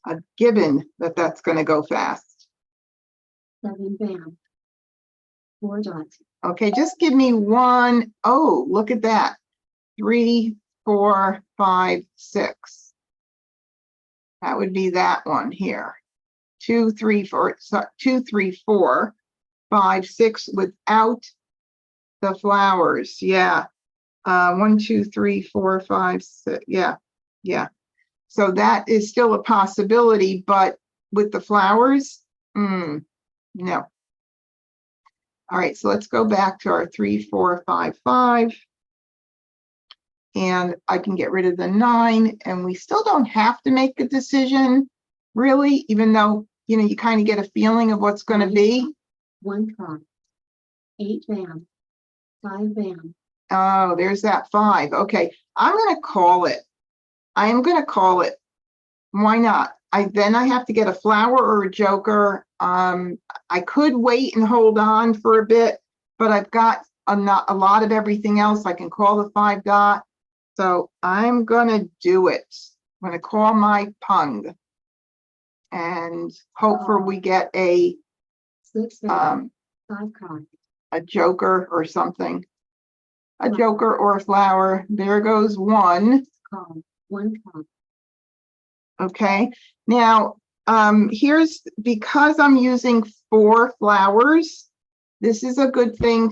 Speaker 1: a given that that's going to go fast.
Speaker 2: 7 bam. 4 dots.
Speaker 1: Okay, just give me 1. Oh, look at that. 3, 4, 5, 6. That would be that one here. 2, 3, 4, 2, 3, 4, 5, 6 without the flowers. Yeah. 1, 2, 3, 4, 5, 6. Yeah. Yeah. So that is still a possibility, but with the flowers, no. All right, so let's go back to our 3, 4, 5, 5. And I can get rid of the 9, and we still don't have to make a decision, really, even though, you kind of get a feeling of what's going to be.
Speaker 2: 1 crack. 8 bam. 5 bam.
Speaker 1: Oh, there's that 5. Okay, I'm going to call it. I am going to call it. Why not? Then I have to get a flower or a joker. I could wait and hold on for a bit, but I've got a lot of everything else. I can call the 5 dot. So I'm going to do it. I'm going to call my pung and hope for we get a
Speaker 2: 6 bam. 5 card.
Speaker 1: a joker or something. A joker or a flower. There goes 1.
Speaker 2: Call. 1 card.
Speaker 1: Okay. Now, here's, because I'm using 4 flowers, this is a good thing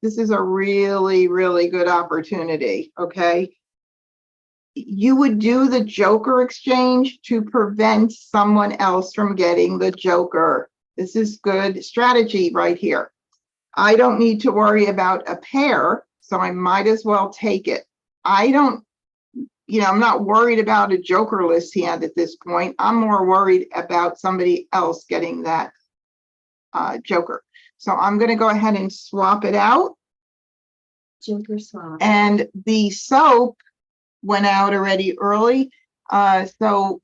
Speaker 1: this is a really, really good opportunity. Okay. You would do the joker exchange to prevent someone else from getting the joker. This is good strategy right here. I don't need to worry about a pair, so I might as well take it. I'm not worried about a jokerless hand at this point. I'm more worried about somebody else getting that joker. So I'm going to go ahead and swap it out.
Speaker 2: Joker swap.
Speaker 1: And the soap went out already early. So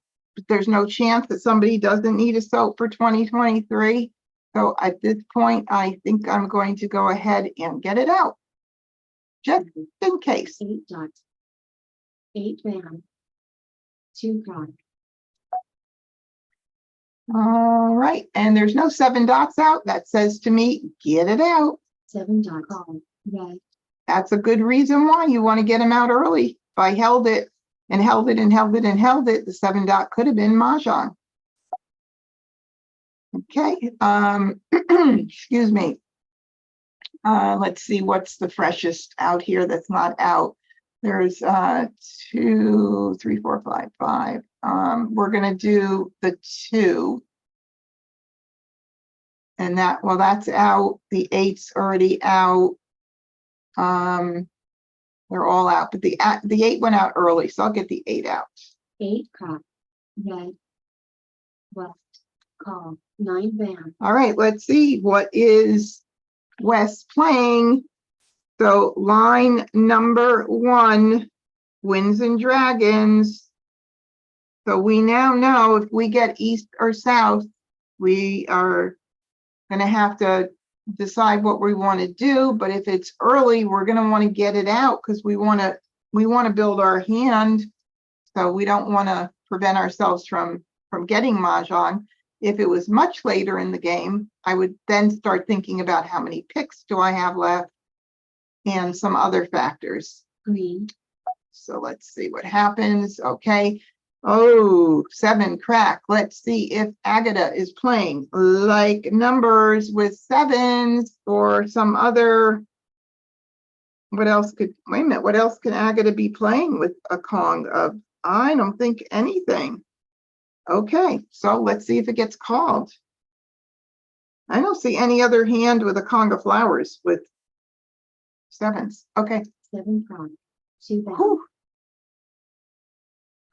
Speaker 1: there's no chance that somebody doesn't need a soap for 2023. So at this point, I think I'm going to go ahead and get it out, just in case.
Speaker 2: 8 dot. 8 bam. 2 card.
Speaker 1: All right, and there's no 7 dots out. That says to me, get it out.
Speaker 2: 7 dot. Call. Red.
Speaker 1: That's a good reason why you want to get them out early. If I held it and held it and held it and held it, the 7 dot could have been Mahjong. Okay, excuse me. Let's see what's the freshest out here that's not out. There's 2, 3, 4, 5, 5. We're gonna do the 2. And that's out. The 8's already out. They're all out, but the 8 went out early, so I'll get the 8 out.
Speaker 2: 8 card. Red. West. Call. 9 bam.
Speaker 1: All right, let's see what is West playing. So line number 1, Winds and Dragons. So we now know if we get east or south, we are going to have to decide what we want to do. But if it's early, we're going to want to get it out because we want to build our hand. So we don't want to prevent ourselves from getting Mahjong. If it was much later in the game, I would then start thinking about how many picks do I have left and some other factors.
Speaker 2: Green.
Speaker 1: So let's see what happens. Okay. Oh, 7 crack. Let's see if Agata is playing like numbers with 7s or some other. What else could, wait a minute, what else can Agata be playing with a Kong of? I don't think anything. Okay, so let's see if it gets called. I don't see any other hand with a Kong of flowers with 7s. Okay.
Speaker 2: 7 card. 2 bam.
Speaker 1: Whew.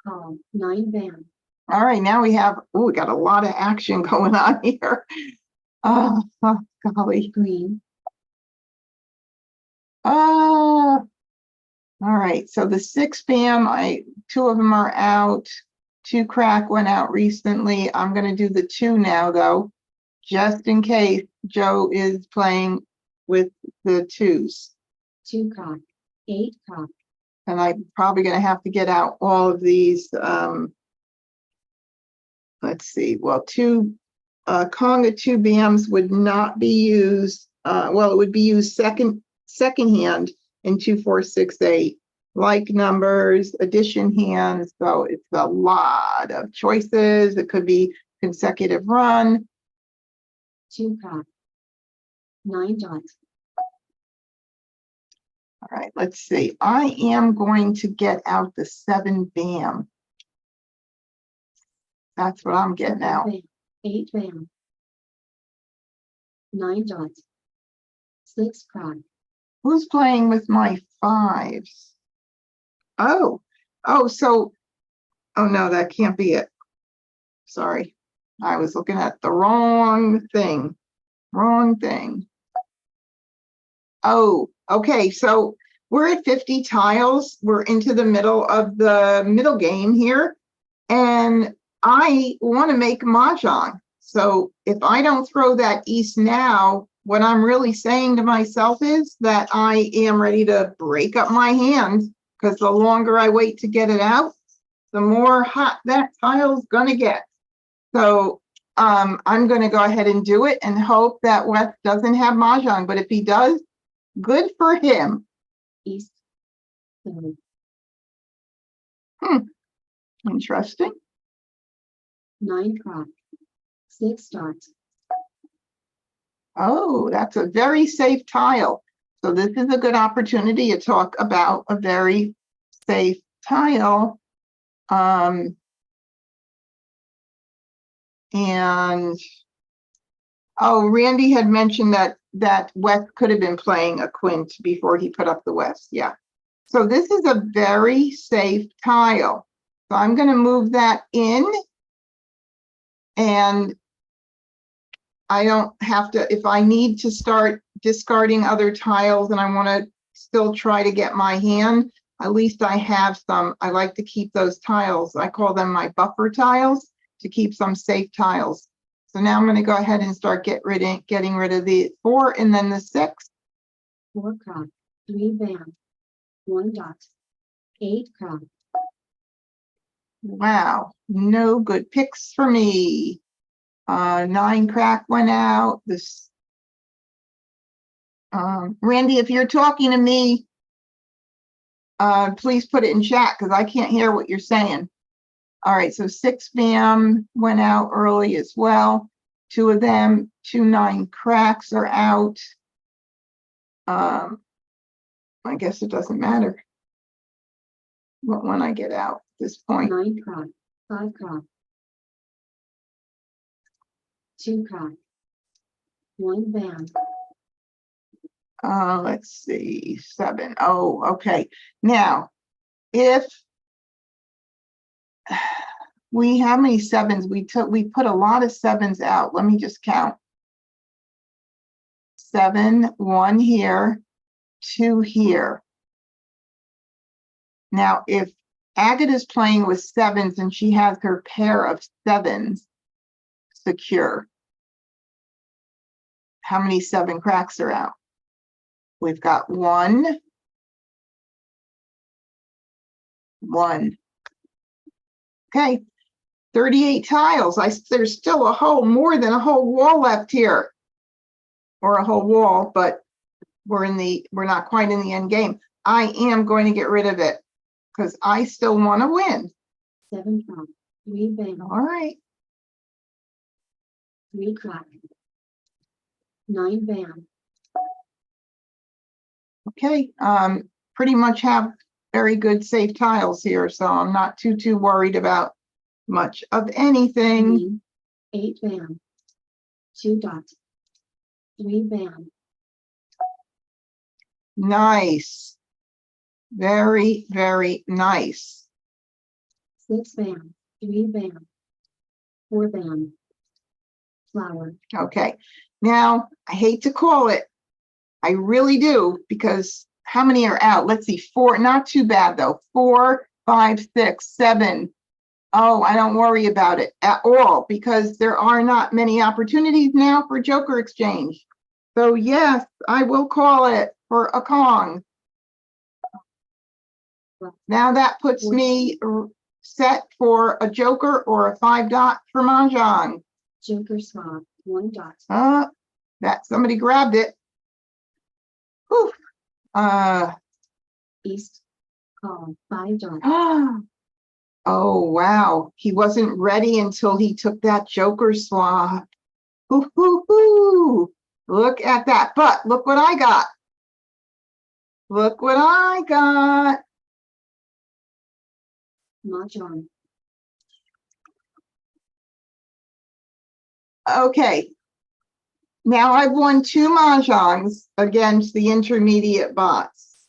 Speaker 2: Call. 9 bam.
Speaker 1: All right, now we got a lot of action going on here. Oh, golly.
Speaker 2: Green.
Speaker 1: All right, so the 6 bam, 2 of them are out. 2 crack went out recently. I'm going to do the 2 now, though, just in case Joe is playing with the 2s.
Speaker 2: 2 card. 8 card.
Speaker 1: And I'm probably going to have to get out all of these. Let's see. Well, Kong of 2 bams would not be used. Well, it would be used second hand in 2, 4, 6, 8. Like numbers, addition hands. So it's a lot of choices. It could be consecutive run.
Speaker 2: 2 card. 9 dots.
Speaker 1: All right, let's see. I am going to get out the 7 bam. That's what I'm getting out.
Speaker 2: 8 bam. 9 dots. 6 card.
Speaker 1: Who's playing with my 5s? Oh, so, oh no, that can't be it. Sorry, I was looking at the wrong thing. Oh, okay, so we're at 50 tiles. We're into the middle of the middle game here. And I want to make Mahjong. So if I don't throw that east now, what I'm really saying to myself is that I am ready to break up my hand, because the longer I wait to get it out, the more hot that tile's gonna get. So I'm gonna go ahead and do it and hope that Wes doesn't have Mahjong, but if he does, good for him.
Speaker 2: East. 7.
Speaker 1: Interesting.
Speaker 2: 9 crop. 6 dots.
Speaker 1: Oh, that's a very safe tile. So this is a good opportunity to talk about a very safe tile. And oh, Randy had mentioned that Wes could have been playing a quint before he put up the West. Yeah. So this is a very safe tile. So I'm going to move that in, and I don't have to, if I need to start discarding other tiles and I want to still try to get my hand, at least I have some. I like to keep those tiles. I call them my buffer tiles, to keep some safe tiles. So now I'm going to go ahead and start getting rid of the 4 and then the 6.
Speaker 2: 4 crop. 3 band. 1 dot. 8 crop.
Speaker 1: Wow, no good picks for me. 9 crack went out. This Randy, if you're talking to me, please put it in chat, because I can't hear what you're saying. All right, so 6 bam went out early as well. 2 of them, 2 9 cracks are out. I guess it doesn't matter what one I get out at this point.
Speaker 2: 9 crop. 5 crop. 2 crop. 1 band.
Speaker 1: Let's see, 7. Oh, okay. Now, if we, how many 7s we took? We put a lot of 7s out. Let me just count. 7, 1 here, 2 here. Now, if Agata's playing with 7s and she has her pair of 7s secure, how many 7 cracks are out? We've got 1, 1. Okay, 38 tiles. There's still a whole, more than a whole wall left here, or a whole wall, but we're not quite in the end game. I am going to get rid of it because I still want to win.
Speaker 2: 7 crop. 3 band.
Speaker 1: All right.
Speaker 2: 3 crop. 9 band.
Speaker 1: Okay. Pretty much have very good safe tiles here, so I'm not too worried about much of anything.
Speaker 2: 8 band. 2 dots. 3 band.
Speaker 1: Nice. Very, very nice.
Speaker 2: 6 band. 3 band. 4 band. Flower.
Speaker 1: Okay. Now, I hate to call it. I really do, because how many are out? Let's see, 4, not too bad though. 4, 5, 6, 7. Oh, I don't worry about it at all, because there are not many opportunities now for Joker exchange. So yes, I will call it for a Kong. Now that puts me set for a Joker or a 5 dot for Mah Jongg.
Speaker 2: Joker swap. 1 dot.
Speaker 1: That somebody grabbed it. Whew.
Speaker 2: East. Call. 5 dot.
Speaker 1: Oh, wow. He wasn't ready until he took that Joker swap. Hoo, hoo, hoo. Look at that. But look what I got. Look what I got.
Speaker 2: Mah Jongg.
Speaker 1: Okay. Now I've won 2 Mahjongs against the intermediate bots.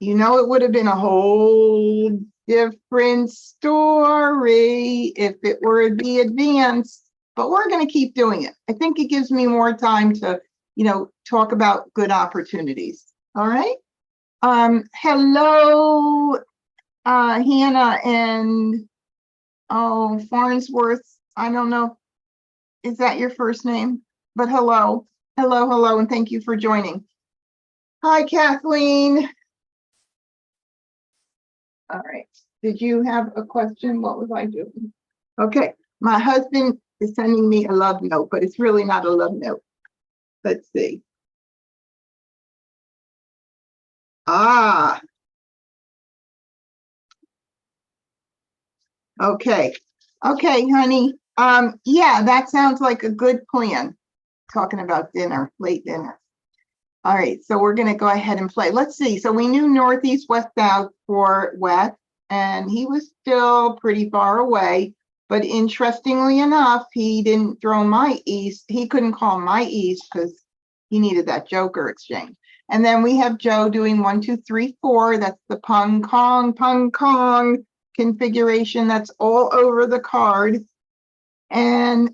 Speaker 1: You know, it would have been a whole different story if it were the advanced, but we're going to keep doing it. I think it gives me more time to, talk about good opportunities. All right. Hello, Hannah and, oh, Farnsworth. I don't know. Is that your first name? But hello, hello, and thank you for joining. Hi, Kathleen. All right. Did you have a question? What was I doing? Okay. My husband is sending me a love note, but it's really not a love note. Let's see. Ah. Okay. Okay, honey. Yeah, that sounds like a good plan. Talking about dinner, late dinner. All right, so we're gonna go ahead and play. Let's see. So we knew northeast, west, south for west, and he was still pretty far away. But interestingly enough, he didn't throw my east. He couldn't call my east because he needed that joker exchange. And then we have Joe doing 1, 2, 3, 4. That's the pung kong configuration that's all over the card. And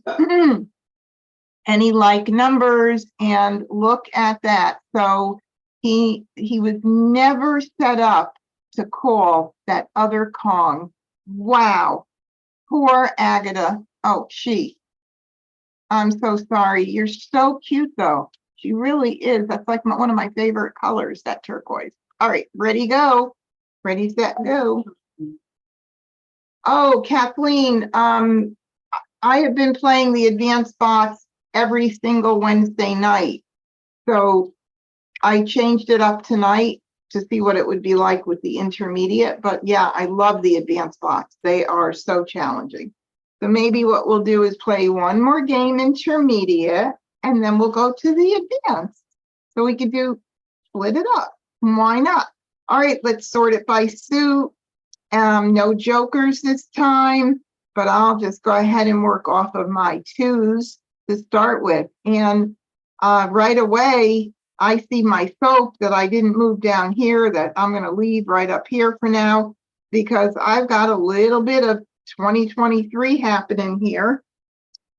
Speaker 1: any like numbers, and look at that. So he was never set up to call that other Kong. Wow. Poor Agatha. Oh, she. I'm so sorry. You're so cute though. She really is. That's like one of my favorite colors, that turquoise. All right, ready, go. Ready, set, go. Oh, Kathleen, I have been playing the advanced box every single Wednesday night. So I changed it up tonight to see what it would be like with the intermediate. But yeah, I love the advanced box. They are so challenging. So maybe what we'll do is play one more game intermediate, and then we'll go to the advanced. So we could do split it up. Why not? All right, let's sort it by suit. No jokers this time, but I'll just go ahead and work off of my twos to start with. And right away, I see my soap that I didn't move down here that I'm going to leave right up here for now, because I've got a little bit of 2023 happening here.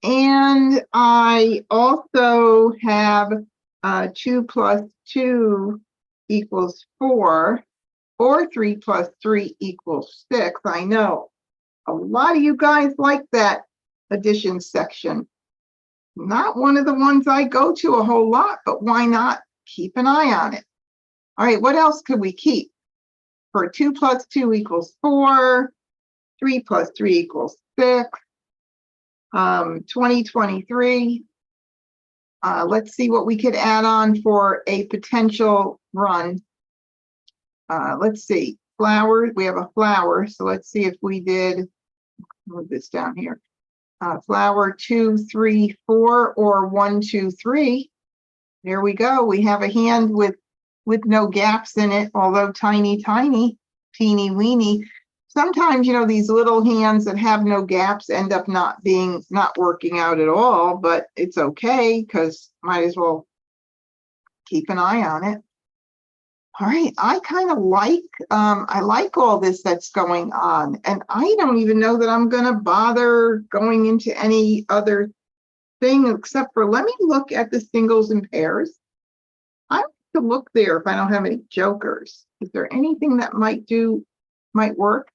Speaker 1: And I also have 2 plus 2 equals 4. Or 3 plus 3 equals 6. I know a lot of you guys like that addition section. Not one of the ones I go to a whole lot, but why not keep an eye on it? All right, what else could we keep? For 2 plus 2 equals 4, 3 plus 3 equals 6, 2023. Let's see what we could add on for a potential run. Let's see, flowers, we have a flower. So let's see if we did, move this down here. Flower 2, 3, 4, or 1, 2, 3. There we go. We have a hand with no gaps in it, although tiny, teeny weeny. Sometimes, you know, these little hands that have no gaps end up not working out at all, but it's okay because might as well keep an eye on it. All right, I kind of like, I like all this that's going on, and I don't even know that I'm gonna bother going into any other thing except for, let me look at the singles and pairs. I have to look there if I don't have any jokers. Is there anything that might work?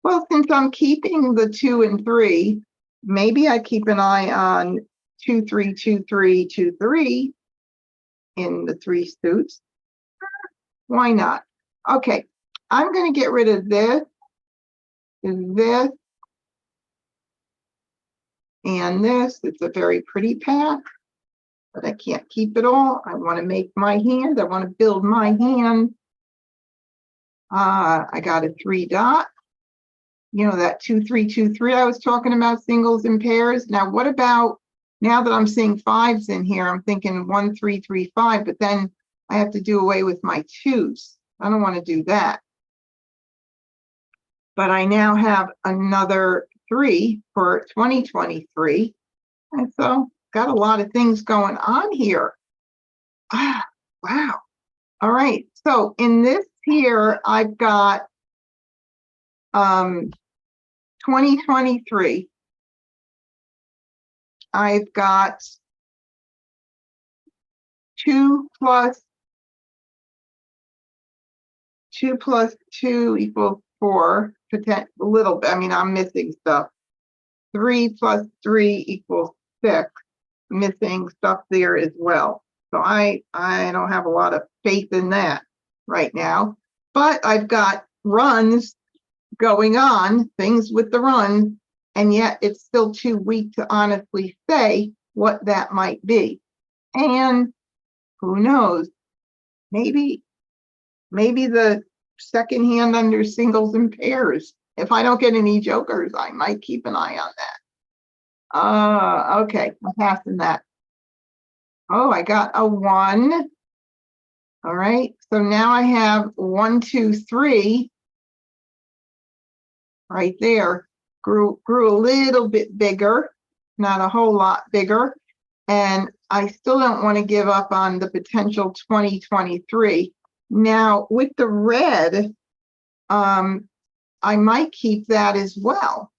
Speaker 1: Well, since I'm keeping the 2 and 3, maybe I keep an eye on 2, 3, 2, 3, 2, 3 in the 3 suits. Why not? Okay, I'm going to get rid of this, and this. It's a very pretty pack, but I can't keep it all. I want to make my hand. I want to build my hand. I got a 3 dot. You know, that 2, 3, 2, 3 I was talking about, singles and pairs. Now, what about, now that I'm seeing 5s in here, I'm thinking 1, 3, 3, 5, but then I have to do away with my 2s. I don't want to do that. But I now have another 3 for 2023. And so got a lot of things going on here. Ah, wow. All right. So in this here, I've got 2023. I've got 2 plus 2 plus 2 equals 4, a little bit, I mean, I'm missing stuff. 3 plus 3 equals 6, missing stuff there as well. So I don't have a lot of faith in that right now, but I've got runs going on, things with the runs, and yet it's still too weak to honestly say what that might be. And who knows, maybe the second hand under singles and pairs. If I don't get any jokers, I might keep an eye on that. Okay, I'm passing that. Oh, I got a 1. All right, so now I have 1, 2, 3 right there. Grew a little bit bigger, not a whole lot bigger. And I still don't want to give up on the potential 2023. Now with the red, I might keep that as well,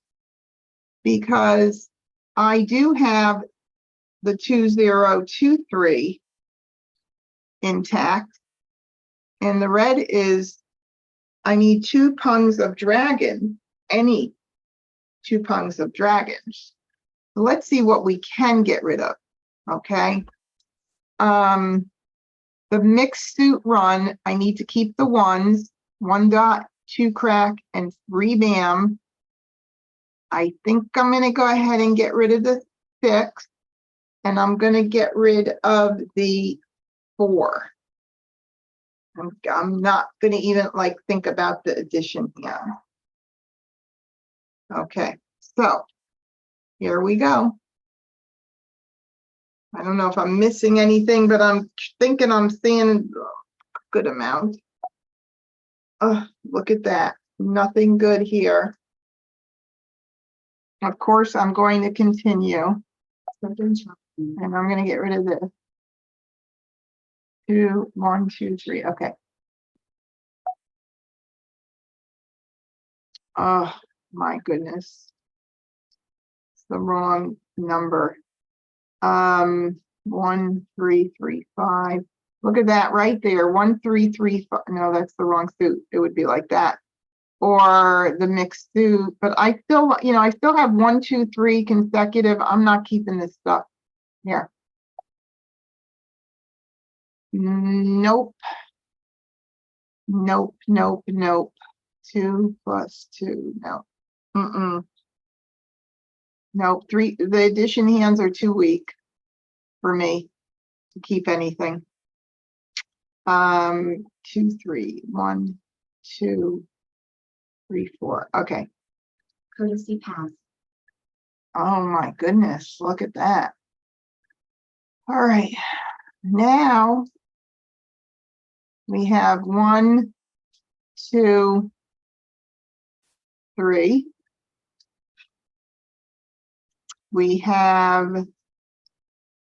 Speaker 1: because I do have the 2023 intact, and the red is, I need 2 pungs of dragon, any 2 pungs of dragons. So let's see what we can get rid of. Okay. The mixed suit run, I need to keep the 1s, 1 dot, 2 crack, and 3 bam. I think I'm going to go ahead and get rid of the 6, and I'm going to get rid of the 4. I'm not going to even like think about the addition here. Okay, so here we go. I don't know if I'm missing anything, but I'm thinking I'm seeing a good amount. Oh, look at that. Nothing good here. Of course, I'm going to continue. And I'm going to get rid of this. 2, 1, 2, 3. Okay. Oh my goodness. It's the wrong number. 1, 3, 3, 5. Look at that right there. 1, 3, 3, 5. No, that's the wrong suit. It would be like that. Or the mixed suit. But I still, I still have 1, 2, 3 consecutive. I'm not keeping this stuff here. Nope. Nope, nope, nope. 2 plus 2. No. Nope. 3. The addition hands are too weak for me to keep anything. 2, 3. 1, 2, 3, 4. Okay.
Speaker 2: Courtesy pass.
Speaker 1: Oh my goodness. Look at that. All right. Now we have 1, 2, 3. We have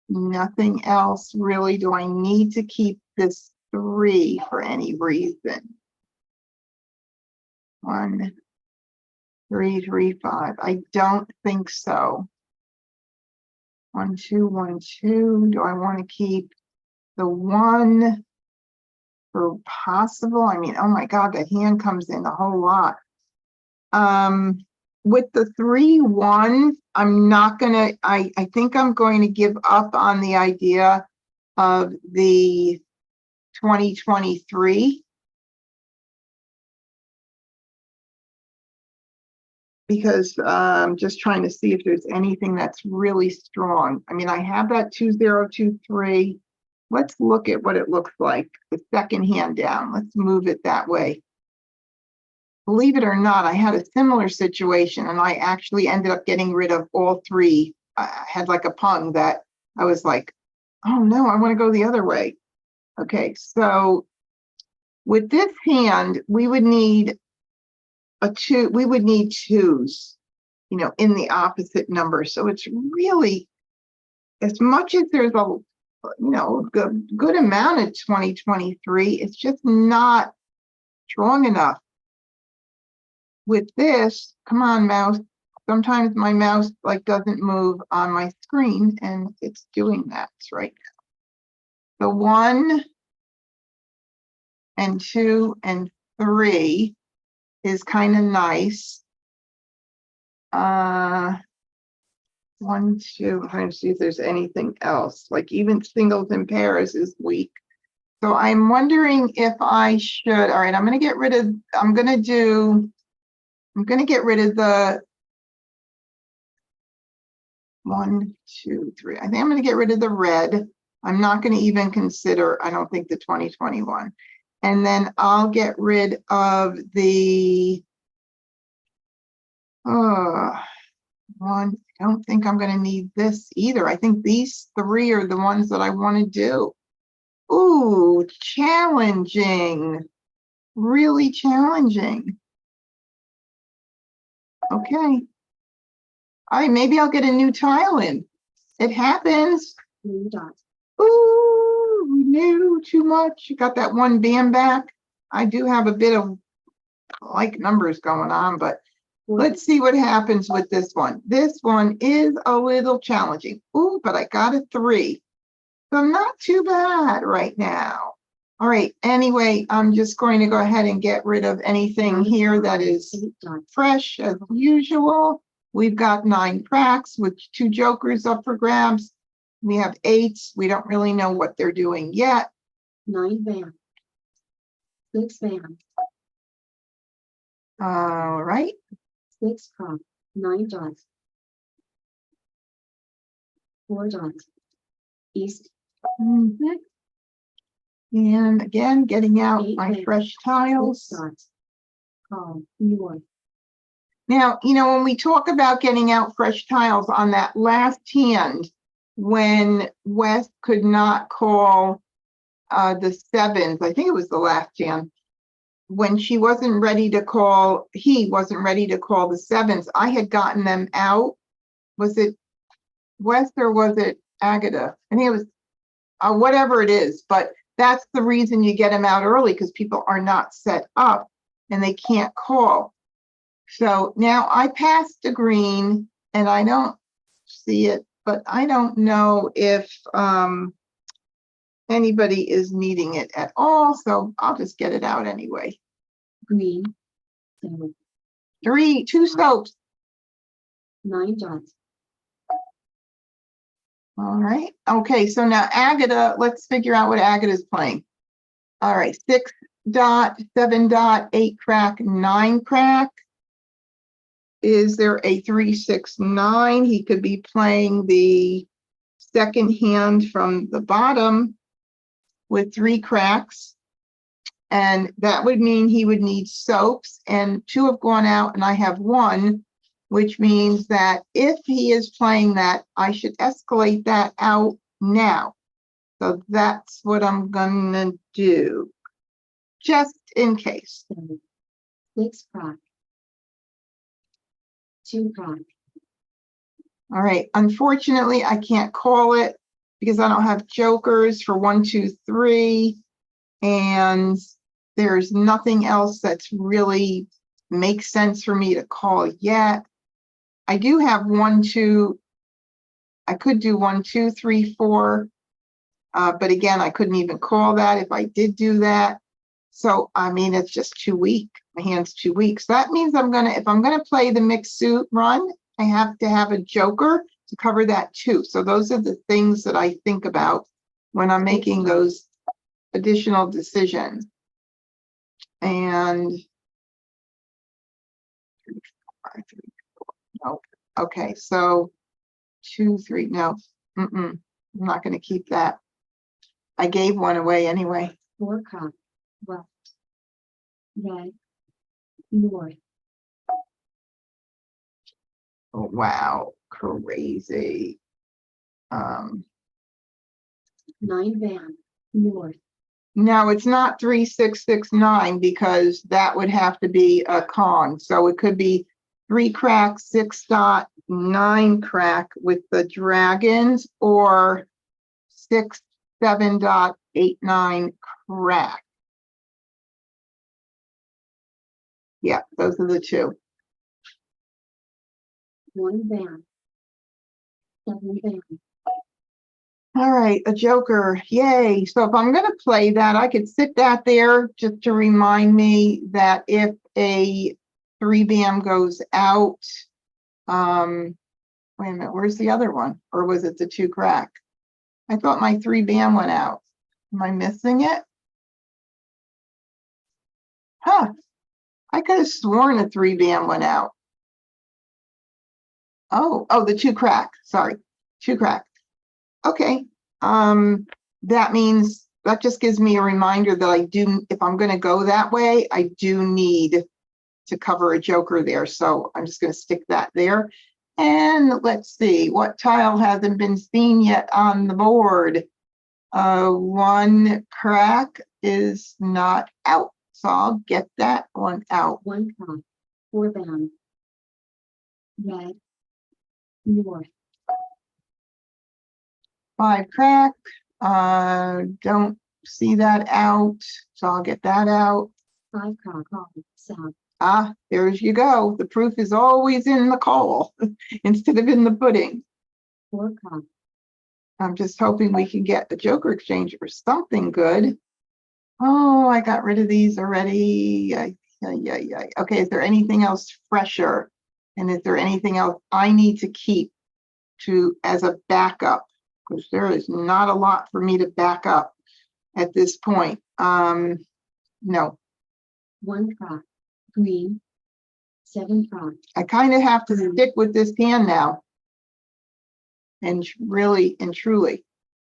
Speaker 1: nothing else really. Do I need to keep this 3 for any reason? 1, 3, 3, 5. I don't think so. 1, 2, 1, 2. Do I want to keep the 1 for possible? I mean, oh my God, the hand comes in a whole lot. With the 3, 1, I'm not gonna, I think I'm going to give up on the idea of the 2023. Because I'm just trying to see if there's anything that's really strong. I mean, I have that 2023. Let's look at what it looks like. The second hand down. Let's move it that way. Believe it or not, I had a similar situation, and I actually ended up getting rid of all 3. I had like a pung that I was like, oh no, I want to go the other way. Okay, so with this hand, we would need a 2. We would need 2s, in the opposite number. So it's really, as much as there's a, good amount of 2023, it's just not strong enough. With this, come on, mouse. Sometimes my mouse doesn't move on my screen, and it's doing that right now. The 1 and 2 and 3 is kind of nice. 1, 2, I'm trying to see if there's anything else, like even singles and pairs is weak. So I'm wondering if I should, all right, I'm going to get rid of, I'm going to get rid of the 1, 2, 3. I think I'm going to get rid of the red. I'm not going to even consider, I don't think, the 2021. And then I'll get rid of the one. I don't think I'm going to need this either. I think these 3 are the ones that I want to do. Ooh, challenging. Really challenging. Okay. All right, maybe I'll get a new tile in. It happens.
Speaker 2: 3 dots.
Speaker 1: Ooh, no, too much. You got that one band back. I do have a bit of like numbers going on, but
Speaker 2: 4
Speaker 1: let's see what happens with this one. This one is a little challenging. Ooh, but I got a 3. So not too bad right now. All right, anyway, I'm just going to go ahead and get rid of anything here that is
Speaker 2: 8 dots.
Speaker 1: fresh as usual. We've got 9 cracks with 2 jokers up for grabs. We have 8s. We don't really know what they're doing yet.
Speaker 2: 9 band. 6 band.
Speaker 1: All right.
Speaker 2: 6 crop. 9 dots. 4 dots. East.
Speaker 1: Mhm. And again, getting out
Speaker 2: 8
Speaker 1: my
Speaker 2: band.
Speaker 1: fresh
Speaker 2: 6
Speaker 1: tiles.
Speaker 2: dots. Call. North.
Speaker 1: Now, when we talk about getting out fresh tiles on that last hand, when Wes could not call the 7s, I think it was the last hand, when she wasn't ready to call, he wasn't ready to call the 7s, I had gotten them out. Was it Wes or was it Agatha? I think it was whatever it is, but that's the reason you get them out early, because people are not set up and they can't call. So now I passed a green and I don't see it, but I don't know if anybody is needing it at all. So I'll just get it out anyway.
Speaker 2: Green. 7.
Speaker 1: 2 soaps.
Speaker 2: 9 dots.
Speaker 1: All right. Okay. So now Agatha, let's figure out what Agatha's playing. All right. 6 dot, 7 dot, 8 crack, 9 crack. Is there a 3, 6, 9? He could be playing the second hand from the bottom with 3 cracks. And that would mean he would need soaps, and 2 have gone out and I have 1, which means that if he is playing that, I should escalate that out now. So that's what I'm gonna do, just in case.
Speaker 2: 7. 6 crop. 2 crop.
Speaker 1: All right, unfortunately, I can't call it because I don't have jokers for 1, 2, 3, and there's nothing else that's really makes sense for me to call yet. I do have 1, 2, I could do 1, 2, 3, 4, but again, I couldn't even call that if I did do that. So, I mean, it's just too weak. My hand's too weak. So that means if I'm gonna play the mixed suit run, I have to have a joker to cover that too. So those are the things that I think about when I'm making those additional decisions. And no. Okay, so 2, 3, no. I'm not gonna keep that. I gave 1 away anyway.
Speaker 2: 4 crop. Left. Red. North.
Speaker 1: Oh, wow, crazy.
Speaker 2: 9 band. North.
Speaker 1: Now it's not 3, 6, 6, 9 because that would have to be a con. So it could be 3 crack, 6 dot, 9 crack with the dragons, or 6, 7 dot, 8, 9 crack. Yeah, those are the 2.
Speaker 2: 1 band. 7 band.
Speaker 1: All right, a joker, yay. So if I'm gonna play that, I could sit that there just to remind me that if a 3 bam goes out, wait a minute, where's the other one? Or was it the 2 crack? I thought my 3 bam went out. Am I missing it? Huh, I could have sworn a 3 bam went out. Oh, the 2 crack, sorry, 2 crack. Okay, that means, that just gives me a reminder that I do, if I'm gonna go that way, I do need to cover a joker there. So I'm just gonna stick that there. And let's see, what tile hasn't been seen yet on the board? 1 crack is not out, so I'll get that one out.
Speaker 2: 1 crack, 4 bam. Red, north.
Speaker 1: 5 crack, don't see that out, so I'll get that out.
Speaker 2: 5 crack, all south.
Speaker 1: Ah, there you go. The proof is always in the coal instead of in the pudding.
Speaker 2: 4 crack,
Speaker 1: I'm just hoping we can get the joker exchange or something good. Oh, I got rid of these already. Okay, is there anything else fresher? And is there anything else I need to keep as a backup? Because there is not a lot for me to back up at this point. No.
Speaker 2: 1 crack, green, 7 crack.
Speaker 1: I kind of have to stick with this hand now. And really and truly.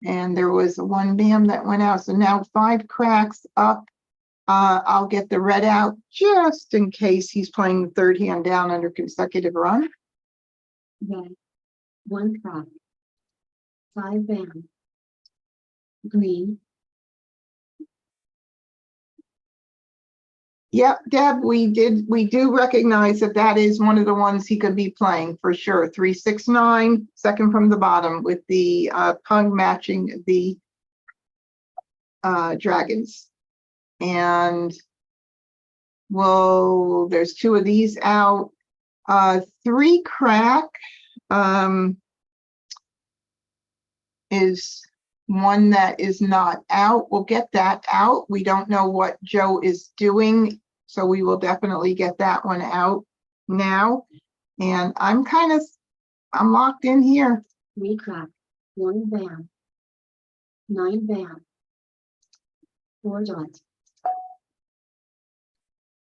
Speaker 1: And there was 1 bam that went out. So now 5 cracks up. I'll get the red out just in case he's playing the 3rd hand down under consecutive run.
Speaker 2: Red, 1 crack, 5 bam. Green,
Speaker 1: Yep, Deb, we do recognize that that is one of the ones he could be playing for sure. 3, 6, 9, second from the bottom with the pung matching the dragons. And well, there's 2 of these out. 3 crack is one that is not out. We'll get that out. We don't know what Joe is doing, so we will definitely get that one out now. And I'm locked in here.
Speaker 2: 3 crack, 1 bam. 9 bam. 4 dots.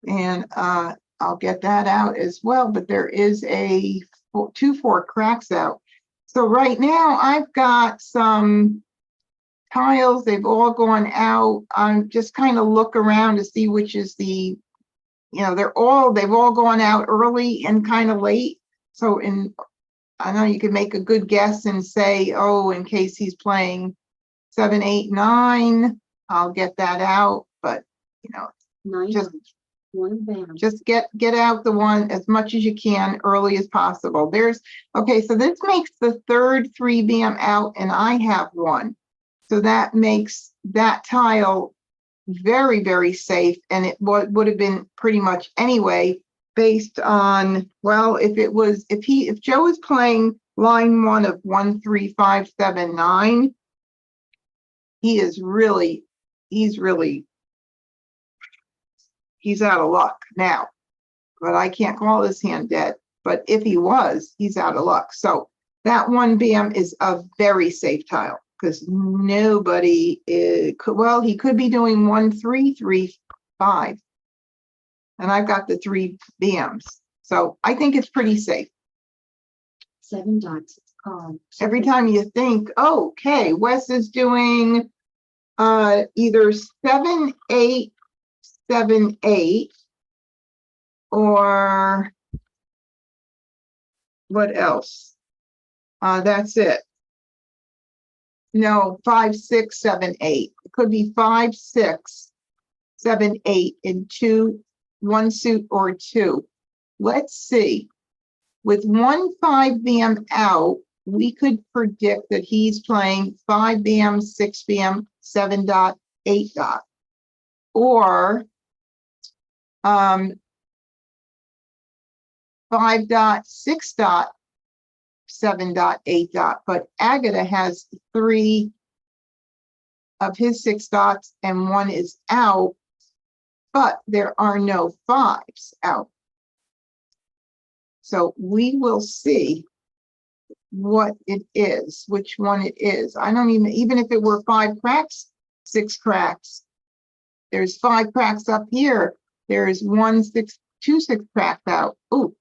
Speaker 1: And I'll get that out as well, but there is a 2 4 cracks out. So right now I've got some tiles, they've all gone out. I'm just kind of look around to see which is the, they've all gone out early and kind of late. So I know you could make a good guess and say, oh, in case he's playing 7, 8, 9, I'll get that out. But
Speaker 2: 9
Speaker 1: just
Speaker 2: 1 bam.
Speaker 1: just get out the one as much as you can early as possible. Okay, so this makes the 3rd 3 bam out, and I have 1. So that makes that tile very, very safe. And it would have been pretty much anyway, based on, well, if Joe is playing line 1 of 1, 3, 5, 7, 9, he's out of luck now. But I can't call this hand dead. But if he was, he's out of luck. So that 1 bam is a very safe tile. Because nobody well, he could be doing 1, 3, 3, 5. And I've got the 3 bams. So I think it's pretty safe.
Speaker 2: 7 dots. Call.
Speaker 1: Every time you think, okay, Wes is doing either 7, 8, 7, 8, or what else? That's it. No, 5, 6, 7, 8. It could be 5, 6, 7, 8 in 1 suit or 2. Let's see. With 1 5 bam out, we could predict that he's playing 5 bam, 6 bam, 7 dot, 8 dot, or 5 dot, 6 dot, 7.8. But Agata has 3 of his 6 dots and 1 is out, but there are no 5s out. So we will see what it is, which one it is. I don't even if it were 5 cracks, 6 cracks. There's 5 cracks up here. There's 2 6 cracks out. Ooh,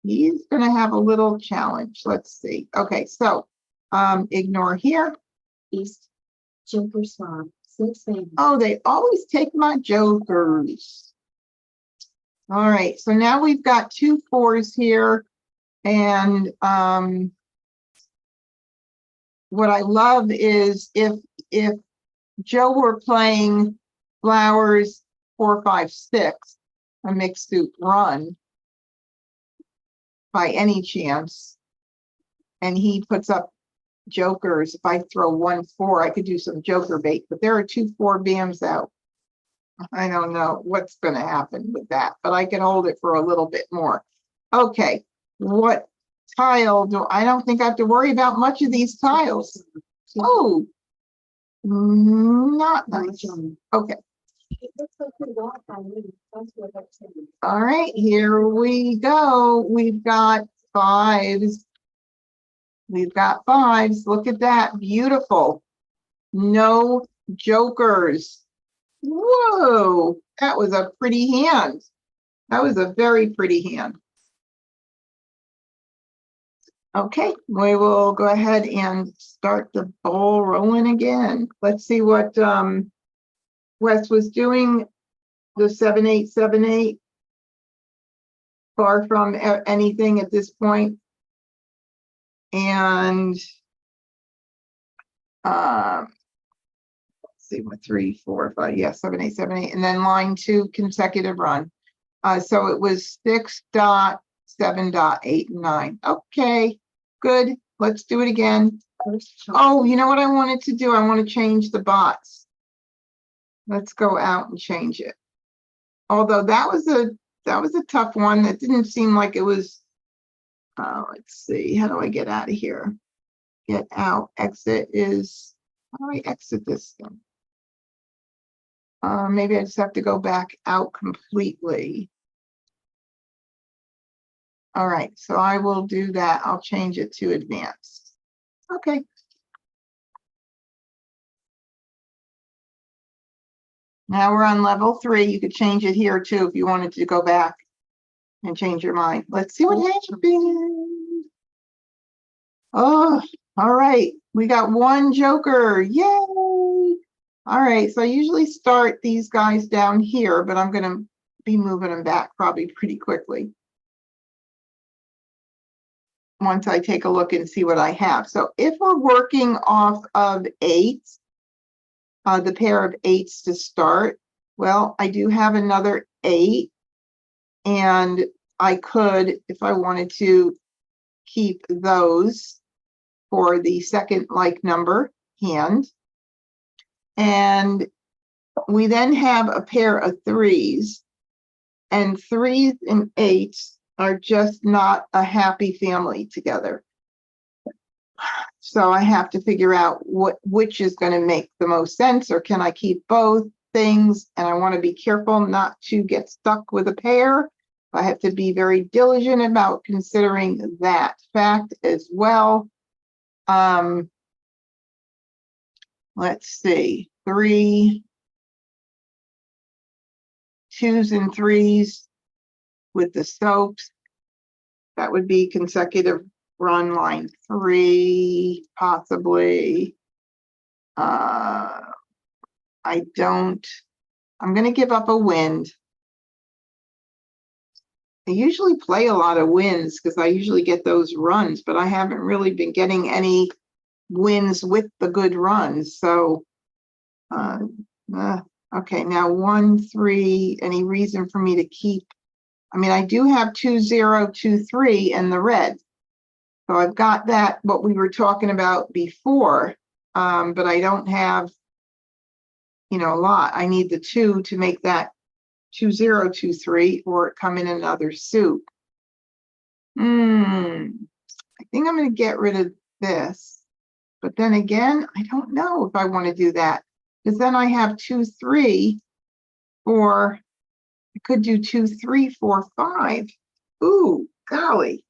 Speaker 1: he's gonna have a little challenge. Let's see. Okay, so ignore here.
Speaker 2: East, Joker Swamp, 6 band.
Speaker 1: Oh, they always take my jokers. All right, so now we've got 2 4s here, and what I love is if Joe were playing flowers 4 5 6, a mixed soup run by any chance, and he puts up jokers. If I throw 1 4, I could do some joker bait, but there are 2 4 bams out. I don't know what's going to happen with that, but I can hold it for a little bit more. Okay, what tile do I don't think I have to worry about much of these tiles. Oh, not nice. Okay.
Speaker 2: It looks like the dot on me. That's what I'm saying.
Speaker 1: All right, here we go. We've got 5s. We've got 5s. Look at that. Beautiful. No jokers. Whoa, that was a pretty hand. That was a very pretty hand. Okay, we will go ahead and start the ball rolling again. Let's see what Wes was doing. The 7 8 7 8. Far from anything at this point. And let's see what 3 4 5, yeah, 7 8 7 8, and then line 2 consecutive run. So it was 6.7.8 9. Okay, good. Let's do it again. Oh, you know what I wanted to do? I want to change the bots. Let's go out and change it. Although that was a tough one. It didn't seem like it was. Let's see. How do I get out of here? Get out. Exit is. How do I exit this thing? Maybe I just have to go back out completely. All right, so I will do that. I'll change it to advanced. Okay. Now we're on level 3. You could change it here too if you wanted to go back and change your mind. Let's see what happens. Oh, all right. We got 1 joker. Yay. All right, so I usually start these guys down here, but I'm going to be moving them back probably pretty quickly once I take a look and see what I have. So if we're working off of 8s, the pair of 8s to start, well, I do have another 8, and I could, if I wanted to, keep those for the second like number hand. And we then have a pair of 3s, and 3s and 8s are just not a happy family together. So I have to figure out which is going to make the most sense, or can I keep both things? And I want to be careful not to get stuck with a pair. I have to be very diligent about considering that fact as well. Let's see, 3 2s and 3s with the soaps. That would be consecutive run line 3, possibly. I'm going to give up a wind. I usually play a lot of wins because I usually get those runs, but I haven't really been getting any wins with the good runs. So, okay, now 1 3, any reason for me to keep? I mean, I do have 2 0 2 3 in the red. So I've got that, what we were talking about before, but I don't have, a lot. I need the 2 to make that 2 0 2 3, or come in another suit. I think I'm going to get rid of this. But then again, I don't know if I want to do that, because then I have 2, 3, 4. I could do 2, 3, 4, 5. Ooh, golly.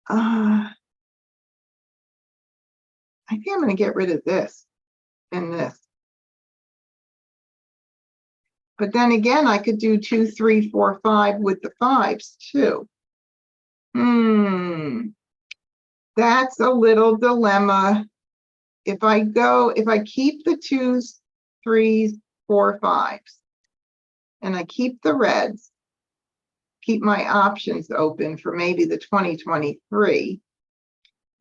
Speaker 1: I think I'm going to get rid of this and this. But then again, I could do 2, 3, 4, 5 with the 5s too. That's a little dilemma. If I keep the 2s, 3s, 4, 5s, and I keep the reds, keep my options open for maybe the 2023,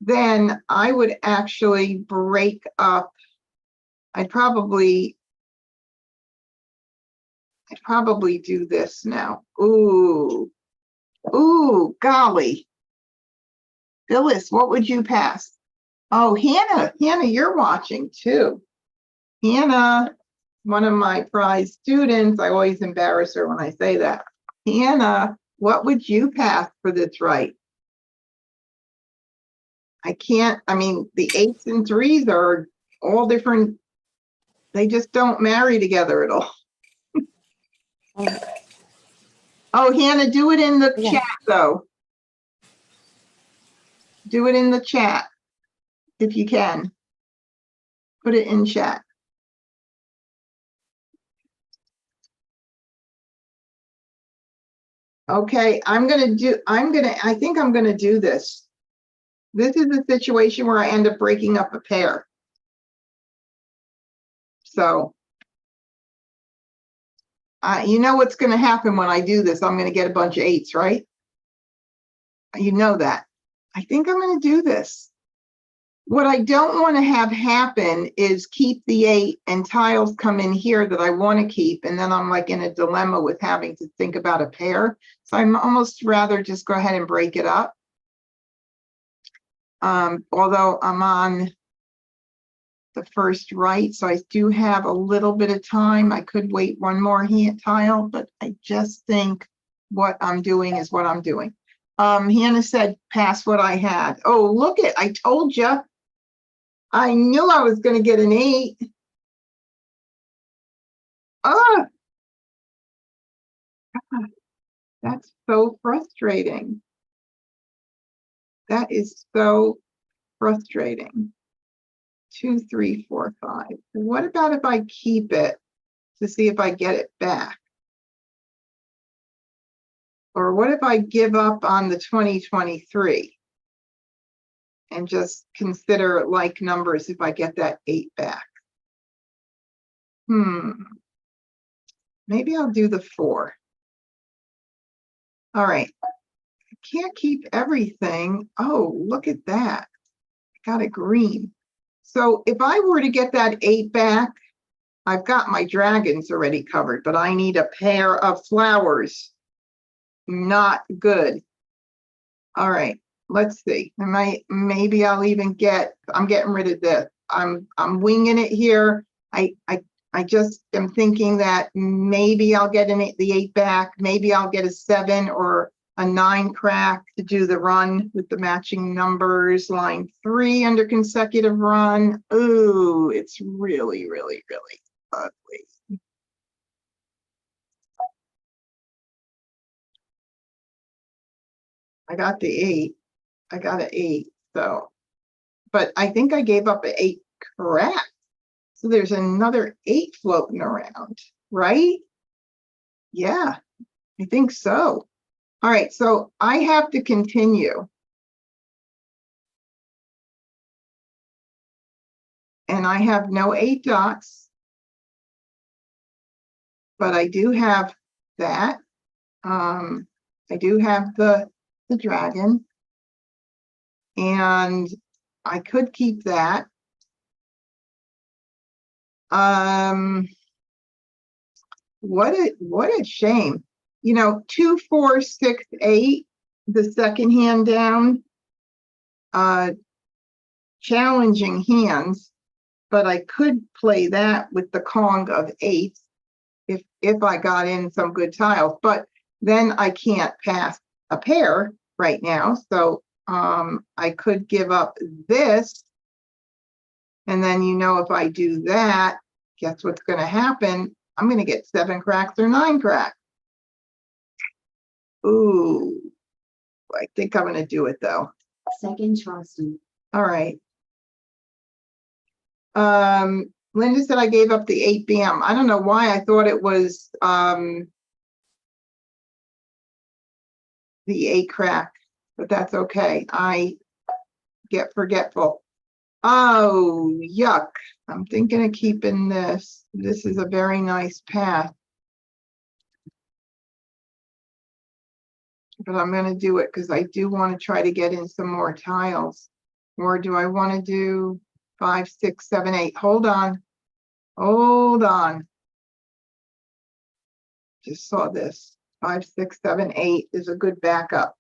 Speaker 1: then I would actually break up. I'd probably do this now. Ooh, golly. Phyllis, what would you pass? Oh, Hannah, you're watching too. Hannah, one of my prized students. I always embarrass her when I say that. Hannah, what would you pass for this right? I mean, the 8s and 3s are all different. They just don't marry together at all. Oh, Hannah, do it in the chat though. Do it in the chat if you can. Put it in chat. Okay, I think I'm gonna do this. This is a situation where I end up breaking up a pair. So, you know what's gonna happen when I do this. I'm gonna get a bunch of 8s, right? You know that. I think I'm gonna do this. What I don't want to have happen is keep the 8 and tiles come in here that I want to keep, and then I'm like in a dilemma with having to think about a pair. So I'm almost rather just go ahead and break it up. Although I'm on the first right, so I do have a little bit of time. I could wait one more hand tile, but I just think what I'm doing is what I'm doing. Hannah said, pass what I had. Oh, look it, I told you. I knew I was going to get an 8. Oh, that's so frustrating. That is so frustrating. 2, 3, 4, 5. What about if I keep it to see if I get it back? Or what if I give up on the 2023 and just consider like numbers if I get that 8 back? Maybe I'll do the 4. All right. I can't keep everything. Oh, look at that. I got a green. So if I were to get that 8 back, I've got my dragons already covered, but I need a pair of flowers. Not good. All right, let's see. Maybe I'll even I'm getting rid of this. I'm winging it here. I just am thinking that maybe I'll get the 8 back. Maybe I'll get a 7 or a 9 crack to do the run with the matching numbers. Line 3 under consecutive run. Ooh, it's really, really, really ugly. I got the 8. I got an 8. So, but I think I gave up an 8 crack. So there's another 8 floating around, right? Yeah, I think so. All right, so I have to continue. And I have no 8 dots, but I do have that. I do have the dragon, and I could keep that. What a shame. You know, 2, 4, 6, 8, the second hand down. Challenging hands, but I could play that with the Kong of 8 if I got in some good tiles, but then I can't pass a pair right now. So I could give up this. And then, if I do that, guess what's going to happen? I'm going to get 7 cracks or 9 cracks. Ooh, I think I'm going to do it though.
Speaker 2: Second Charleston.
Speaker 1: All right. Linda said I gave up the 8 BM. I don't know why I thought it was the 8 crack, but that's okay. I get forgetful. Oh, yuck. I'm thinking of keeping this. This is a very nice path. But I'm going to do it because I do want to try to get in some more tiles. Or do I want to do 5, 6, 7, 8? Hold on. Hold on. Just saw this. 5, 6, 7, 8 is a good backup.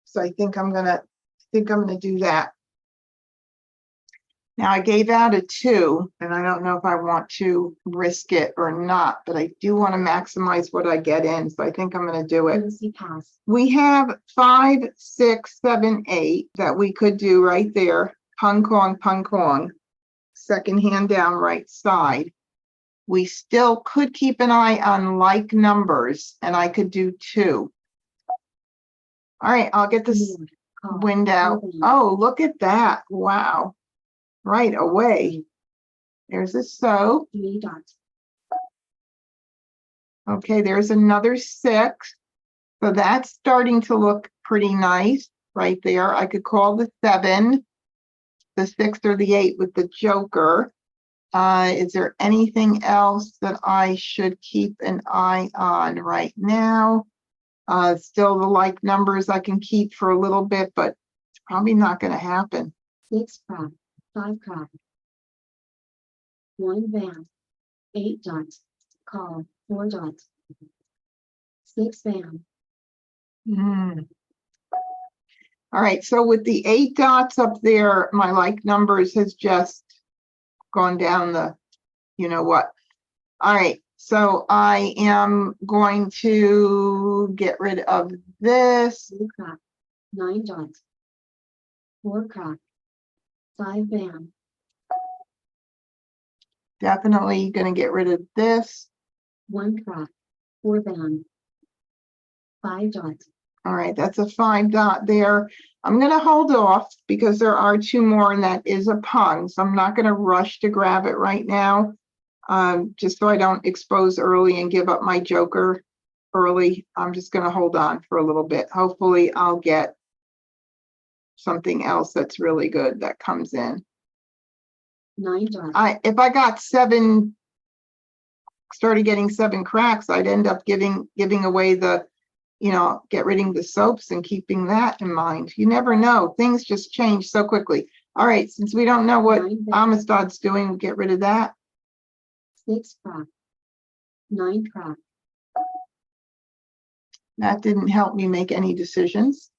Speaker 1: So I think I'm gonna do that. Now I gave out a 2, and I don't know if I want to risk it or not, but I do want to maximize what I get in. So I think I'm going to do it.
Speaker 2: Lucy pass.
Speaker 1: We have 5, 6, 7, 8 that we could do right there. Pung Kong. Second hand down right side. We still could keep an eye on like numbers, and I could do 2. All right, I'll get this wind out. Oh, look at that. Wow. Right away. There's a so.
Speaker 2: 3 dots.
Speaker 1: Okay, there's another 6. So that's starting to look pretty nice right there. I could call the 7, the 6 or the 8 with the joker. Is there anything else that I should keep an eye on right now? Still the like numbers I can keep for a little bit, but it's probably not going to happen.
Speaker 2: 6 crack. 5 crack. 1 band. 8 dots. Call. 4 dots. 6 band.
Speaker 1: All right, so with the 8 dots up there, my like numbers has just gone down the, you know what. All right, so I am going to get rid of this.
Speaker 2: 2 crack. 9 dots. 4 crack. 5 band.
Speaker 1: Definitely going to get rid of this.
Speaker 2: 1 crack. 4 band. 5 dots.
Speaker 1: All right, that's a 5 dot there. I'm going to hold off because there are 2 more, and that is a pung. So I'm not going to rush to grab it right now, just so I don't expose early and give up my joker early. I'm just going to hold on for a little bit. Hopefully I'll get something else that's really good that comes in.
Speaker 2: 9 dots.
Speaker 1: If I got 7, started getting 7 cracks, I'd end up giving away the, get rid of the soaps and keeping that in mind. You never know. Things just change so quickly. All right, since we don't know what
Speaker 2: 9 band.
Speaker 1: Amistad's doing, we'll get rid of that.
Speaker 2: 6 crack. 9 crack.
Speaker 1: That didn't help me make any decisions,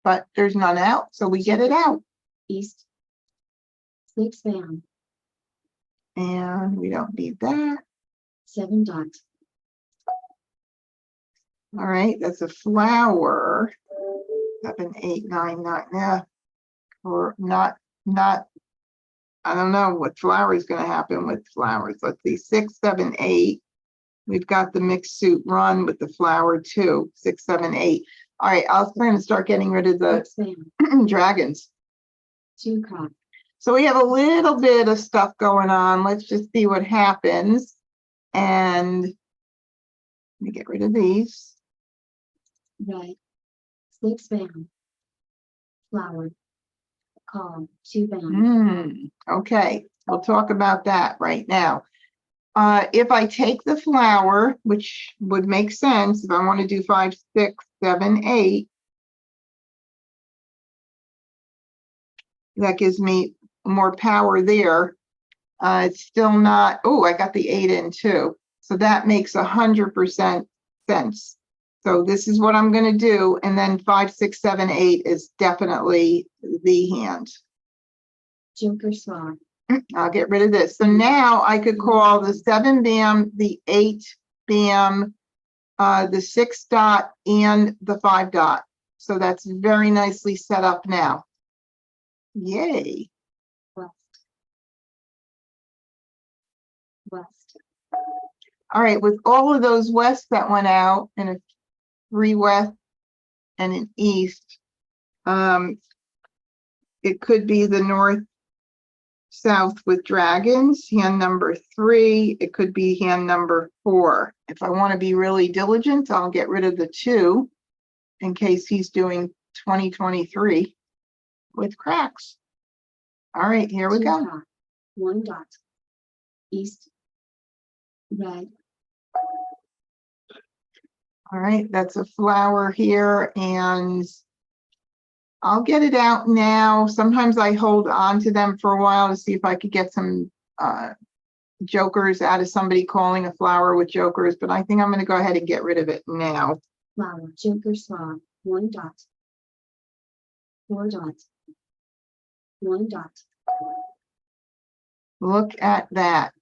Speaker 1: but there's none out, so we get it out.
Speaker 2: East. 6 band.
Speaker 1: And we don't need that.
Speaker 2: 7 dots.
Speaker 1: All right, that's a flower. 7, 8, 9, 9. Yeah, or not. I don't know what flower is going to happen with flowers. Let's see, 6, 7, 8. We've got the mixed suit run with the flower too. 6, 7, 8. All right, I was going to start getting rid of the
Speaker 2: 6 band.
Speaker 1: dragons.
Speaker 2: 2 crack.
Speaker 1: So we have a little bit of stuff going on. Let's just see what happens. And let me get rid of these.
Speaker 2: Red. 6 band. Flower. Call. 2 band.
Speaker 1: Okay, we'll talk about that right now. If I take the flower, which would make sense if I want to do 5, 6, 7, 8, that gives me more power there. It's still not, oh, I got the 8 in too. So that makes 100% sense. So this is what I'm going to do. And then 5, 6, 7, 8 is definitely the hand.
Speaker 2: Joker swap.
Speaker 1: I'll get rid of this. So now I could call the 7 bam, the 8 bam, the 6 dot, and the 5 dot. So that's very nicely set up now. Yay.
Speaker 2: west, west,
Speaker 1: All right, with all of those west that went out and a 3 west and an east, it could be the north south with dragons, hand number 3. It could be hand number 4. If I want to be really diligent, I'll get rid of the 2 in case he's doing 2023 with cracks. All right, here we
Speaker 2: 2
Speaker 1: go.
Speaker 2: crop, 1 dot, east, red,
Speaker 1: All right, that's a flower here, and I'll get it out now. Sometimes I hold on to them for a while to see if I could get some jokers out of somebody calling a flower with jokers, but I think I'm going to go ahead and get rid of it now.
Speaker 2: flower, joker slaw, 1 dot, 4 dot, 1 dot,
Speaker 1: Look at that.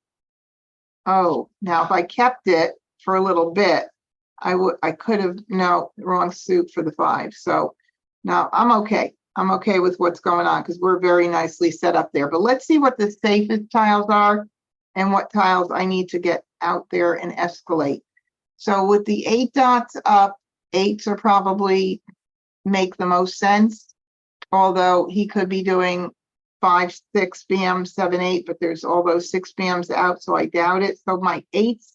Speaker 1: Oh, now if I kept it for a little bit, I could have, no, wrong suit for the 5. So now I'm okay. I'm okay with what's going on because we're very nicely set up there. But let's see what the safest tiles are and what tiles I need to get out there and escalate. So with the 8 dots up, 8s are probably make the most sense. Although he could be doing 5, 6 BM, 7, 8, but there's all those 6 BMs out, so I doubt it. So my 8s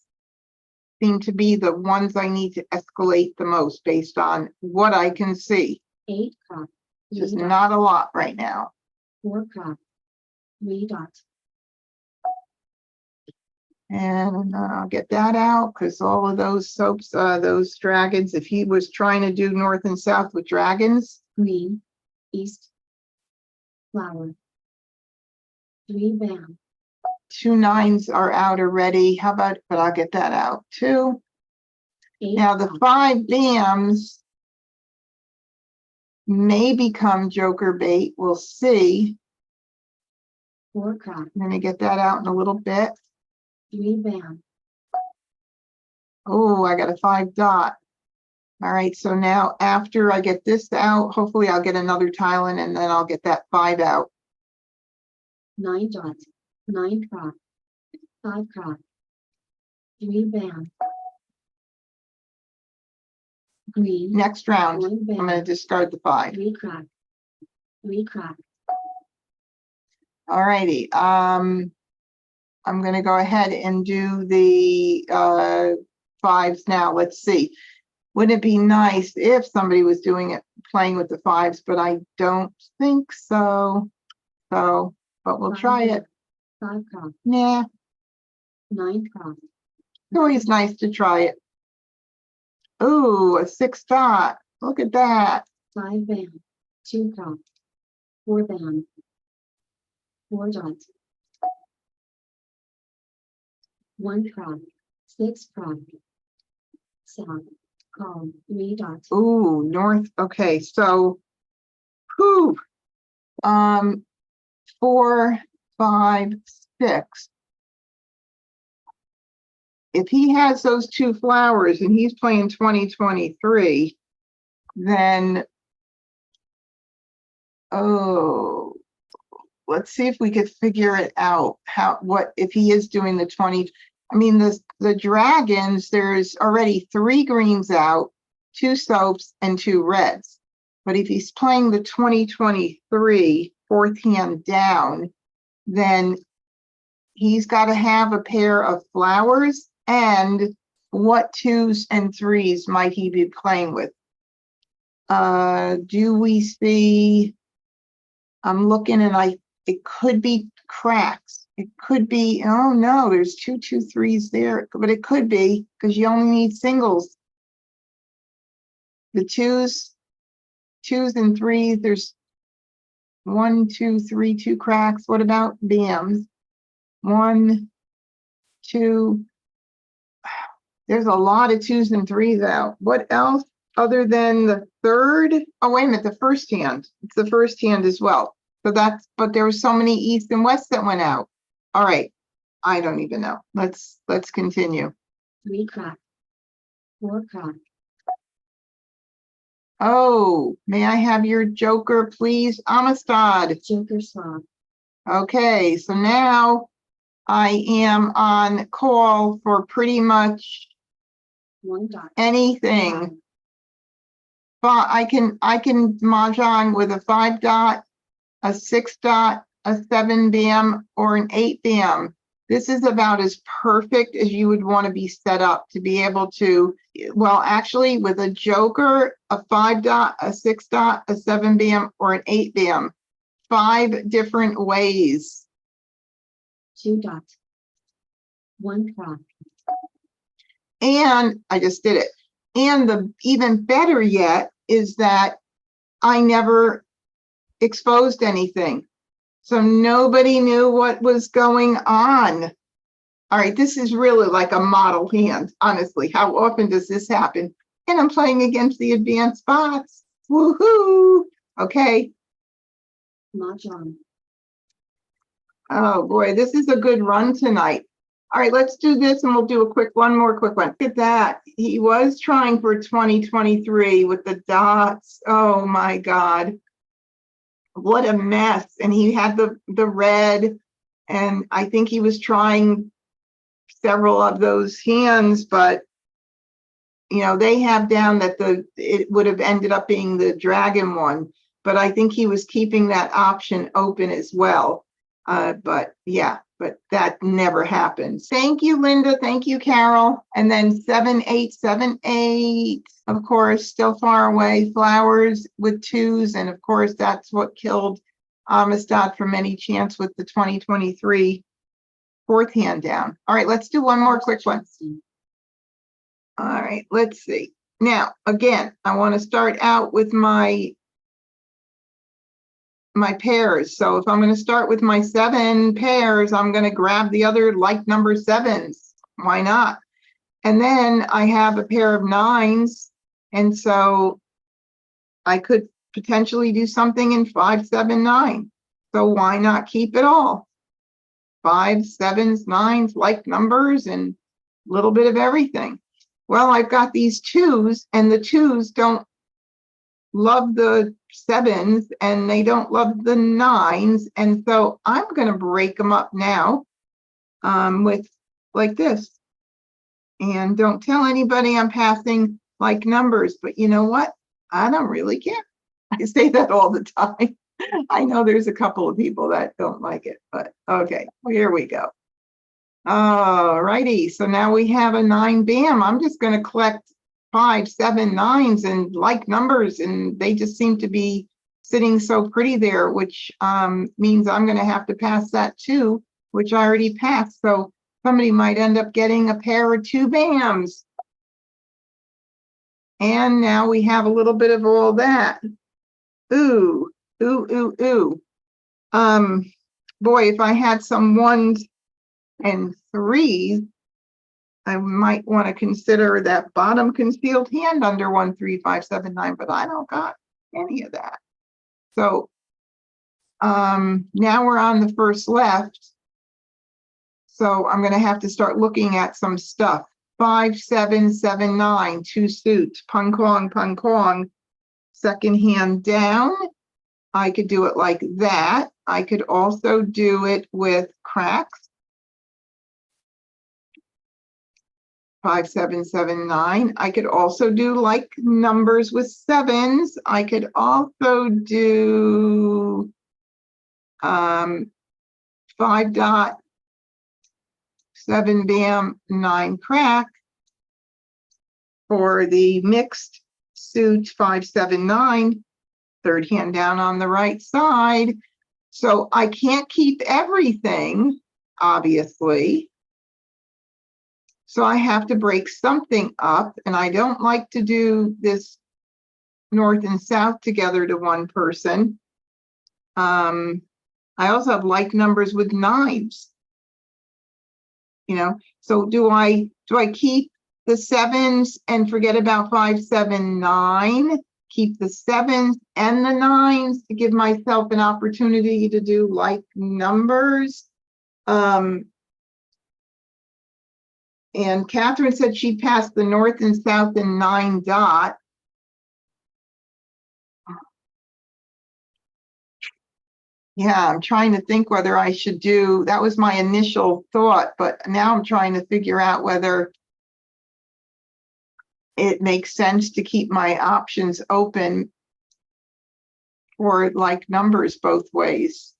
Speaker 1: seem to be the ones I need to escalate the most based on what I can see.
Speaker 2: 8 crop, 3
Speaker 1: Just
Speaker 2: dot,
Speaker 1: not a lot right now.
Speaker 2: 4 crop, 3 dot,
Speaker 1: And I'll get that out because all of those soaps, those dragons, if he was trying to do north and south with dragons,
Speaker 2: green, east, flower, 3 bam,
Speaker 1: 2 9s are out already. How about, but I'll get that out too.
Speaker 2: 8
Speaker 1: Now the
Speaker 2: crop,
Speaker 1: 5 BMs may become joker bait. We'll see.
Speaker 2: 4 crop,
Speaker 1: I'm going to get that out in a little bit.
Speaker 2: 3 bam,
Speaker 1: Oh, I got a 5 dot. All right, so now after I get this out, hopefully I'll get another tile in and then I'll get that 5 out.
Speaker 2: 9 dot, 9 crop, 5 crop, 3 bam, green,
Speaker 1: Next round,
Speaker 2: 1
Speaker 1: I'm
Speaker 2: bam,
Speaker 1: going to discard the 5.
Speaker 2: 3 crop, 3 crop,
Speaker 1: All righty. I'm going to go ahead and do the 5s now. Let's see. Wouldn't it be nice if somebody was doing it, playing with the 5s, but I don't think so. So, but we'll
Speaker 2: 5
Speaker 1: try
Speaker 2: bam,
Speaker 1: it.
Speaker 2: 5 crop,
Speaker 1: Yeah,
Speaker 2: 9 crop,
Speaker 1: it's always nice to try it. Ooh, a 6 dot. Look at that.
Speaker 2: 5 bam, 2 crop, 4 bam, 4 dot, 1 crop, 6 crop, south, call, 3 dot,
Speaker 1: Ooh, north. Okay, so, whew. 4, 5, 6. If he has those 2 flowers and he's playing 2023, then, oh, let's see if we could figure it out. What if he is doing the 20? I mean, the dragons, there's already 3 greens out, 2 soaps, and 2 reds. But if he's playing the 2023 4th hand down, then he's got to have a pair of flowers. And what 2s and 3s might he be playing with? Do we see? I'm looking and it could be cracks. It could be, oh no, there's 2 2 3s there, but it could be because you only need singles. The 2s and 3s, there's 1 2 3 2 cracks. What about BMs? 1 2. There's a lot of 2s and 3s out. What else other than the 3rd? Oh, wait a minute, the 1st hand. It's the 1st hand as well. So but there were so many east and west that went out. All right. I don't even know. Let's continue.
Speaker 2: 3 crop, 4 crop,
Speaker 1: Oh, may I have your joker, please? Amistad.
Speaker 2: Joker swap.
Speaker 1: Okay, so now I am on call for pretty much
Speaker 2: 1 dot.
Speaker 1: anything. But I can Mahjong with a 5 dot, a 6 dot, a 7 bam, or an 8 bam. This is about as perfect as you would want to be set up to be able to, well, actually with a joker, a 5 dot, a 6 dot, a 7 bam, or an 8 bam. 5 different ways.
Speaker 2: 2 dots. 1 crop.
Speaker 1: And I just did it. And the even better yet is that I never exposed anything. So nobody knew what was going on. All right, this is really like a model hand, honestly. How often does this happen? And I'm playing against the advanced bots. Woohoo! Okay.
Speaker 2: Mahjong.
Speaker 1: Oh boy, this is a good run tonight. All right, let's do this and we'll do one more quick one. Look at that. He was trying for 2023 with the dots. Oh my God. What a mess. And he had the red, and I think he was trying several of those hands, but you know, they have down that it would have ended up being the dragon one, but I think he was keeping that option open as well. But yeah, but that never happens. Thank you, Linda. Thank you, Carol. And then 7878, of course, still far away. Flowers with 2s, and of course, that's what killed Amistad from any chance with the 2023 4th hand down. All right, let's do one more quick one. All right, let's see. Now, again, I want to start out with my pairs. So if I'm going to start with my 7 pairs, I'm going to grab the other like number 7s. Why not? And then I have a pair of 9s. And so I could potentially do something in 5, 7, 9. So why not keep it all? 5s, 7s, 9s, like numbers, and a little bit of everything. Well, I've got these 2s, and the 2s don't love the 7s, and they don't love the 9s, and so I'm going to break them up now with like this. And don't tell anybody I'm passing like numbers, but you know what? I don't really care. I say that all the time. I know there's a couple of people that don't like it, but okay, well, here we go. All righty, so now we have a 9 bam. I'm just going to collect 5, 7, 9s and like numbers, and they just seem to be sitting so pretty there, which means I'm going to have to pass that too, which I already passed. So somebody might end up getting a pair of 2 bams. And now we have a little bit of all that. Ooh, ooh, ooh, ooh. Boy, if I had some 1s and 3s, I might want to consider that bottom concealed hand under 1, 3, 5, 7, 9, but I don't got any of that. So now we're on the first left. So I'm going to have to start looking at some stuff. 5, 7, 7, 9, 2 suits, pung kong, second hand down. I could do it like that. I could also do it with cracks. 5, 7, 7, 9. I could also do like numbers with 7s. I could also do 5 dot, 7 bam, 9 crack for the mixed suit 5, 7, 9, third hand down on the right side. So I can't keep everything, obviously. So I have to break something up, and I don't like to do this north and south together to one person. I also have like numbers with 9s. You know, so do I keep the 7s and forget about 5, 7, 9? Keep the 7s and the 9s to give myself an opportunity to do like numbers. And Catherine said she passed the north and south and 9 dot. Yeah, I'm trying to think whether I should do, that was my initial thought, but now I'm trying to figure out whether it makes sense to keep my options open or like numbers both ways.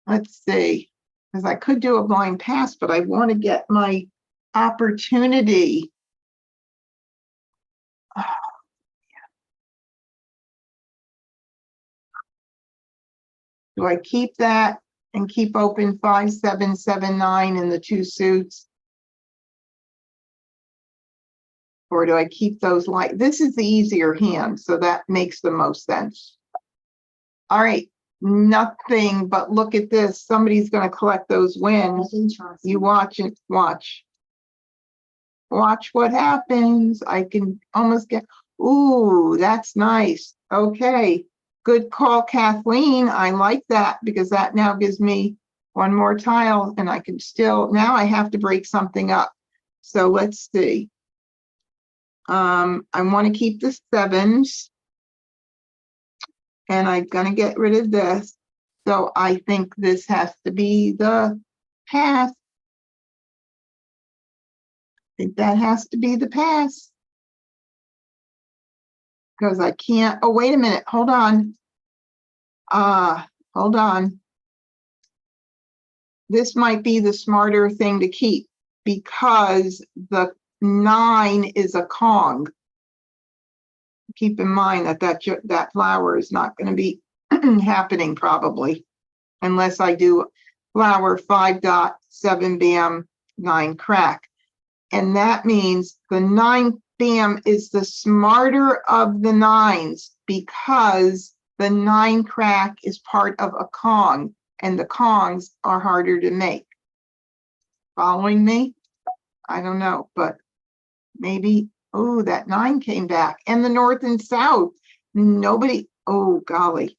Speaker 1: Let's see, because I could do a blind pass, but I want to get my opportunity. Do I keep that and keep open 5, 7, 7, 9 in the 2 suits? Or do I keep those like, this is the easier hand, so that makes the most sense. All right, nothing, but look at this. Somebody's going to collect those wins. You watch it, watch. Watch what happens. I can almost get, ooh, that's nice. Okay, good call, Kathleen. I like that because that now gives me one more tile and I can still, now I have to break something up. So let's see. I want to keep the 7s and I'm going to get rid of this. So I think this has to be the pass. I think that has to be the pass. Because I can't, oh, wait a minute, hold on. Hold on. This might be the smarter thing to keep because the 9 is a Kong. Keep in mind that that flower is not going to be happening probably unless I do flower 5 dot 7 bam 9 crack. And that means the 9 bam is the smarter of the 9s because the 9 crack is part of a Kong and the Kongs are harder to make. Following me? I don't know, but maybe, oh, that 9 came back and the north and south. Nobody, oh, golly.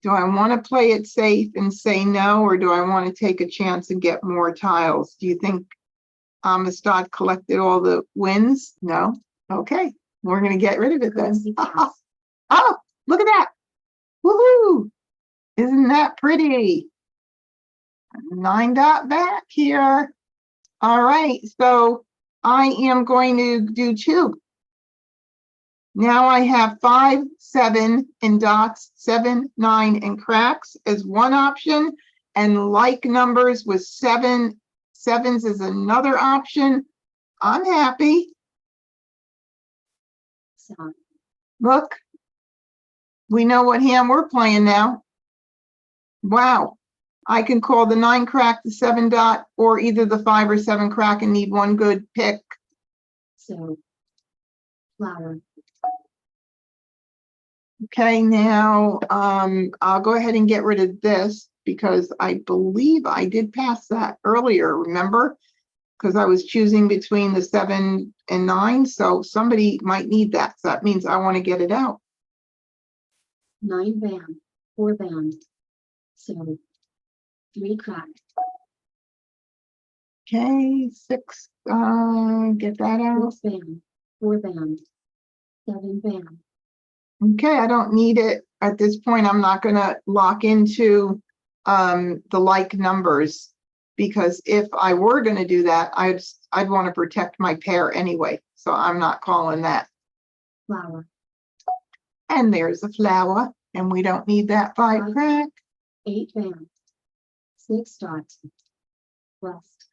Speaker 1: Do I want to play it safe and say no, or do I want to take a chance and get more tiles? Do you think Amistad collected all the wins? No? Okay, we're going to get rid of it then. Oh, look at that. Woohoo! Isn't that pretty? 9 dot back here. All right, so I am going to do 2. Now I have 5, 7 in dots, 7, 9 in cracks as one option, and like numbers with 7, 7s is another option. I'm happy. Look, we know what hand we're playing now. Wow, I can call the 9 crack, the 7 dot, or either the 5 or 7 crack and need one good pick.
Speaker 2: So, flower.
Speaker 1: Okay, now I'll go ahead and get rid of this because I believe I did pass that earlier, remember? Because I was choosing between the 7 and 9, so somebody might need that. So that means I want to get it out.
Speaker 2: 9 bam, 4 bam. So, 3 crack.
Speaker 1: Okay, 6, get that out.
Speaker 2: 6 bam, 4 bam, 7 bam.
Speaker 1: Okay, I don't need it at this point. I'm not going to lock into the like numbers because if I were going to do that, I'd want to protect my pair anyway. So I'm not calling that.
Speaker 2: Flower.
Speaker 1: And there's a flower, and we don't need that 5 crack.
Speaker 2: 8 bam, 6 dots. West.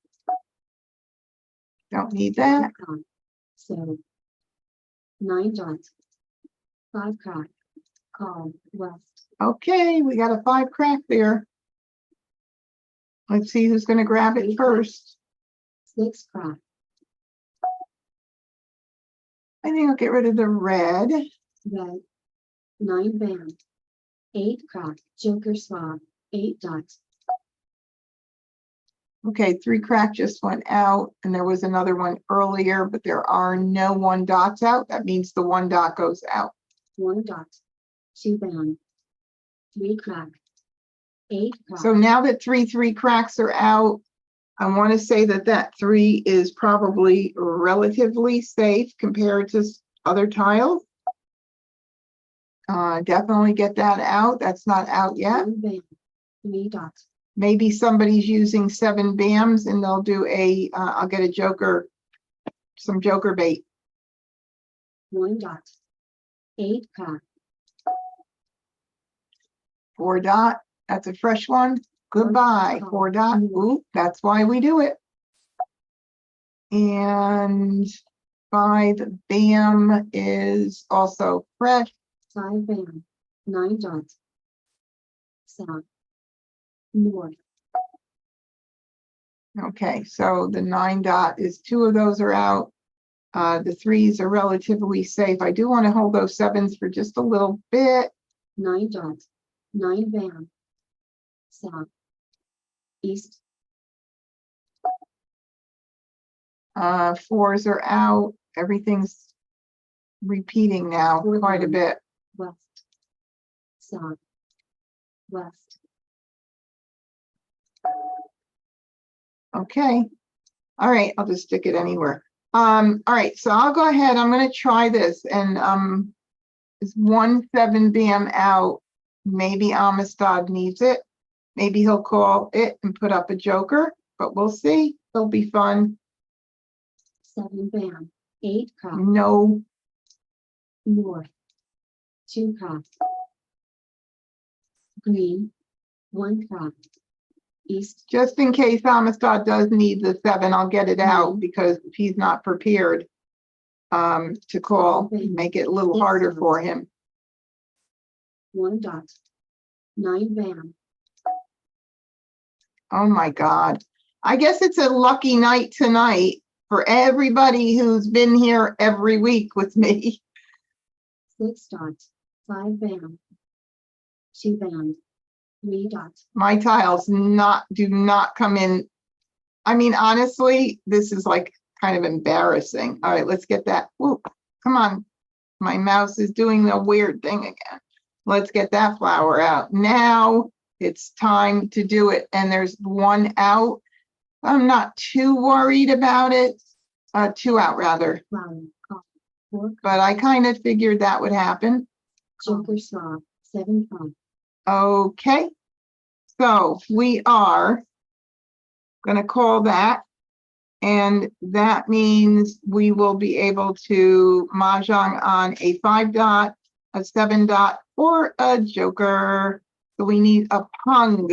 Speaker 1: Don't need that.
Speaker 2: So 9 dots. 5 crack. Call west.
Speaker 1: Okay, we got a 5 crack there. Let's see who's going to grab it first.
Speaker 2: 6 crack.
Speaker 1: I think I'll get rid of the red.
Speaker 2: Red. 9 bam. 8 crack. Joker swab. 8 dots.
Speaker 1: Okay, 3 crack just went out, and there was another one earlier, but there are no 1 dots out. That means the 1 dot goes out.
Speaker 2: 1 dot. 2 bam. 3 crack. 8 crack.
Speaker 1: So now that 3 cracks are out, I want to say that that 3 is probably relatively safe compared to other tiles. Definitely get that out. That's not out yet.
Speaker 2: 1 band, 3 dots,
Speaker 1: Maybe somebody's using 7 BAMs and they'll do I'll get a joker, some joker bait.
Speaker 2: 1 dot, 8 crack,
Speaker 1: 4 dot, that's a fresh one. Goodbye, 4 dot. Ooh, that's why we do it. And 5 BAM is also fresh.
Speaker 2: 5 band, 9 dots, south, north,
Speaker 1: Okay, so the 9 dot is 2 of those are out. The 3s are relatively safe. I do want to hold those 7s for just a little bit.
Speaker 2: 9 dots, 9 band, south, east,
Speaker 1: 4s are out. Everything's repeating now quite a bit.
Speaker 2: west, south, west,
Speaker 1: Okay. All right, I'll just stick it anywhere. All right, so I'll go ahead. I'm going to try this, and is 1 7 BAM out. Maybe Amistad needs it. Maybe he'll call it and put up a joker, but we'll see. It'll be fun.
Speaker 2: 7 band, 8 crack,
Speaker 1: No,
Speaker 2: north, 2 crack, green, 1 crack, east,
Speaker 1: just in case Amistad does need the 7, I'll get it out because if he's not prepared to call, make it a little harder for him.
Speaker 2: 1 dot, 9 band,
Speaker 1: Oh my God. I guess it's a lucky night tonight for everybody who's been here every week with me.
Speaker 2: 6 dots, 5 band, 2 band, 3 dots,
Speaker 1: My tiles do not come in. I mean, honestly, this is like kind of embarrassing. All right, let's get that. Whoop, come on. My mouse is doing the weird thing again. Let's get that flower out. Now it's time to do it. And there's 1 out. I'm not too worried about it. 2 out rather.
Speaker 2: flower, call, 4
Speaker 1: But I kind of figured that would happen.
Speaker 2: joker slaw, 7 crack,
Speaker 1: Okay. So we are going to call that. And that means we will be able to Mahjong on a 5 dot, a 7 dot, or a joker. So we need a pung.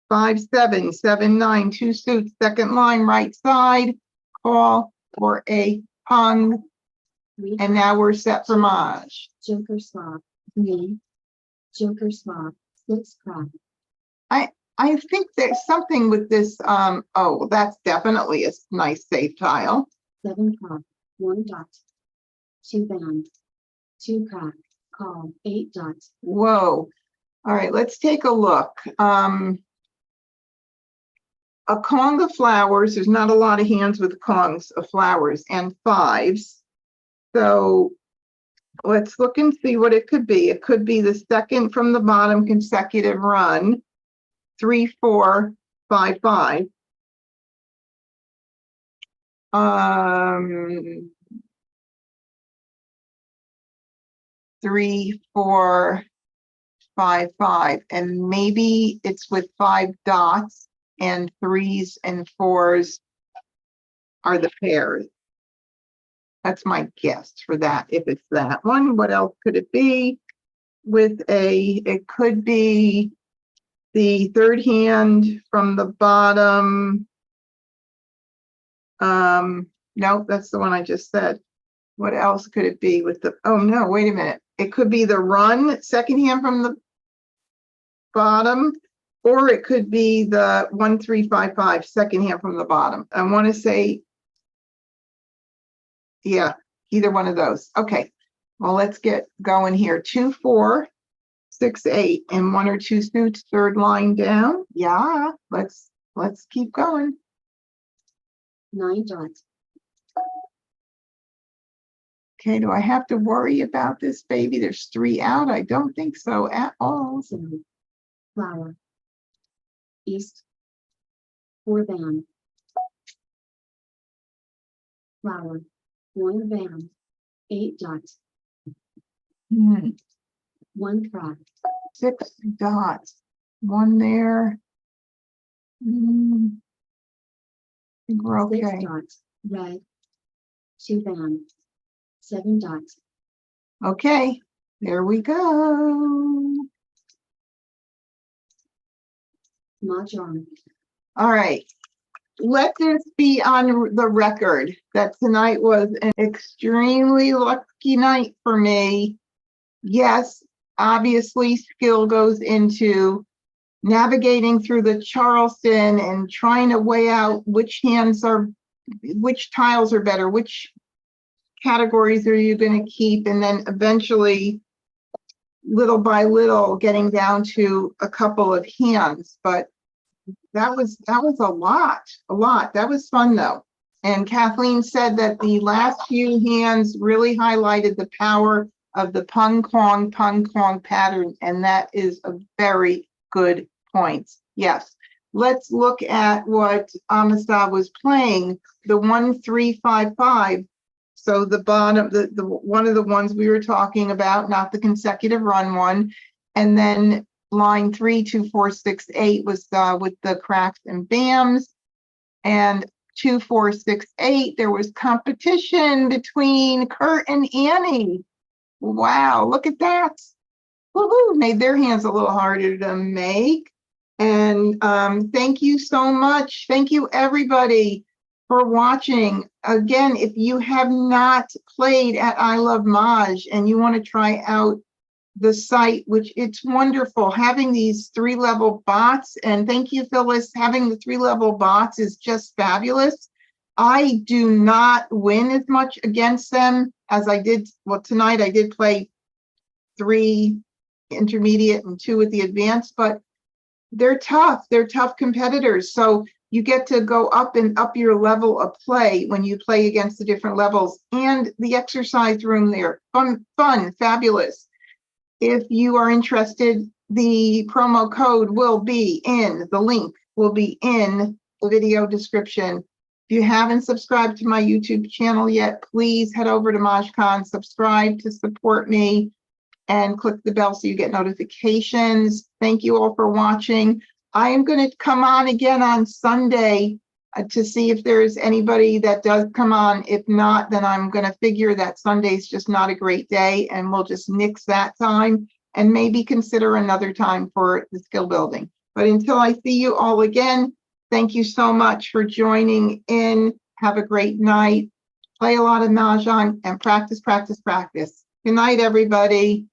Speaker 1: 5 7 7 9 2 suits, second line, right side, call for a pung.
Speaker 2: 3
Speaker 1: And now we're set for Maj.
Speaker 2: joker slaw, green, joker slaw, 6 crack,
Speaker 1: I think there's something with this. Oh, that's definitely a nice safe tile.
Speaker 2: 7 crack, 1 dot, 2 band, 2 crack, call, 8 dots,
Speaker 1: Whoa. All right, let's take a look. A Kong of flowers. There's not a lot of hands with Kongs of flowers and 5s. So let's look and see what it could be. It could be the second from the bottom consecutive run. 3 4 5 5. 3 4 5 5, and maybe it's with 5 dots and 3s and 4s are the pairs. That's my guess for that. If it's that one, what else could it be? It could be the third hand from the bottom. Nope, that's the one I just said. What else could it be with the, oh no, wait a minute. It could be the run, second hand from the bottom, or it could be the 1 3 5 5, second hand from the bottom. I want to say, yeah, either one of those. Okay, well, let's get going here. 2 4 6 8 and 1 or 2 suits, third line down. Yeah, let's keep going.
Speaker 2: 9 dots,
Speaker 1: Okay, do I have to worry about this baby? There's 3 out. I don't think so at all.
Speaker 2: 7, flower, east, 4 band, flower, 1 band, 8 dots, 1 crack,
Speaker 1: 6 dots. 1 there. I think we're
Speaker 2: 6
Speaker 1: okay.
Speaker 2: dots, red, 2 band, 7 dots,
Speaker 1: Okay, there we go.
Speaker 2: Mah Jongg.
Speaker 1: All right. Let this be on the record that tonight was an extremely lucky night for me. Yes, obviously skill goes into navigating through the Charleston and trying to weigh out which tiles are better, which categories are you going to keep, and then eventually, little by little, getting down to a couple of hands. But that was a lot. That was fun though. And Kathleen said that the last few hands really highlighted the power of the pung kong pattern, and that is a very good point. Yes. Let's look at what Amistad was playing, the 1-3-5-5. So the bottom, the one of the ones we were talking about, not the consecutive run one, and then line 3, 2, 4, 6, 8 was with the cracks and bams, and 2, 4, 6, 8. There was competition between Kurt and Annie. Wow, look at that! Woohoo! Made their hands a little harder to make. And thank you so much. Thank you everybody for watching. Again, if you have not played at I Love Maj and you want to try out the site, which it's wonderful having these 3-level bots, and thank you, Phyllis, having the 3-level bots is just fabulous. I do not win as much against them as I did. Well, tonight I did play 3 intermediate and 2 with the advanced, but they're tough. They're tough competitors. So you get to go up and up your level of play when you play against the different levels, and the exercise room there, fun, fabulous. If you are interested, the promo code will be in, the link will be in the video description. If you haven't subscribed to my YouTube channel yet, please head over to MahjCon, subscribe to support me, and click the bell so you get notifications. Thank you all for watching. I am going to come on again on Sunday to see if there's anybody that does come on. If not, then I'm going to figure that Sunday's just not a great day, and we'll just nix that time and maybe consider another time for the skill building. But until I see you all again, thank you so much for joining in. Have a great night. Play a lot of Mahjong and practice. Good night, everybody.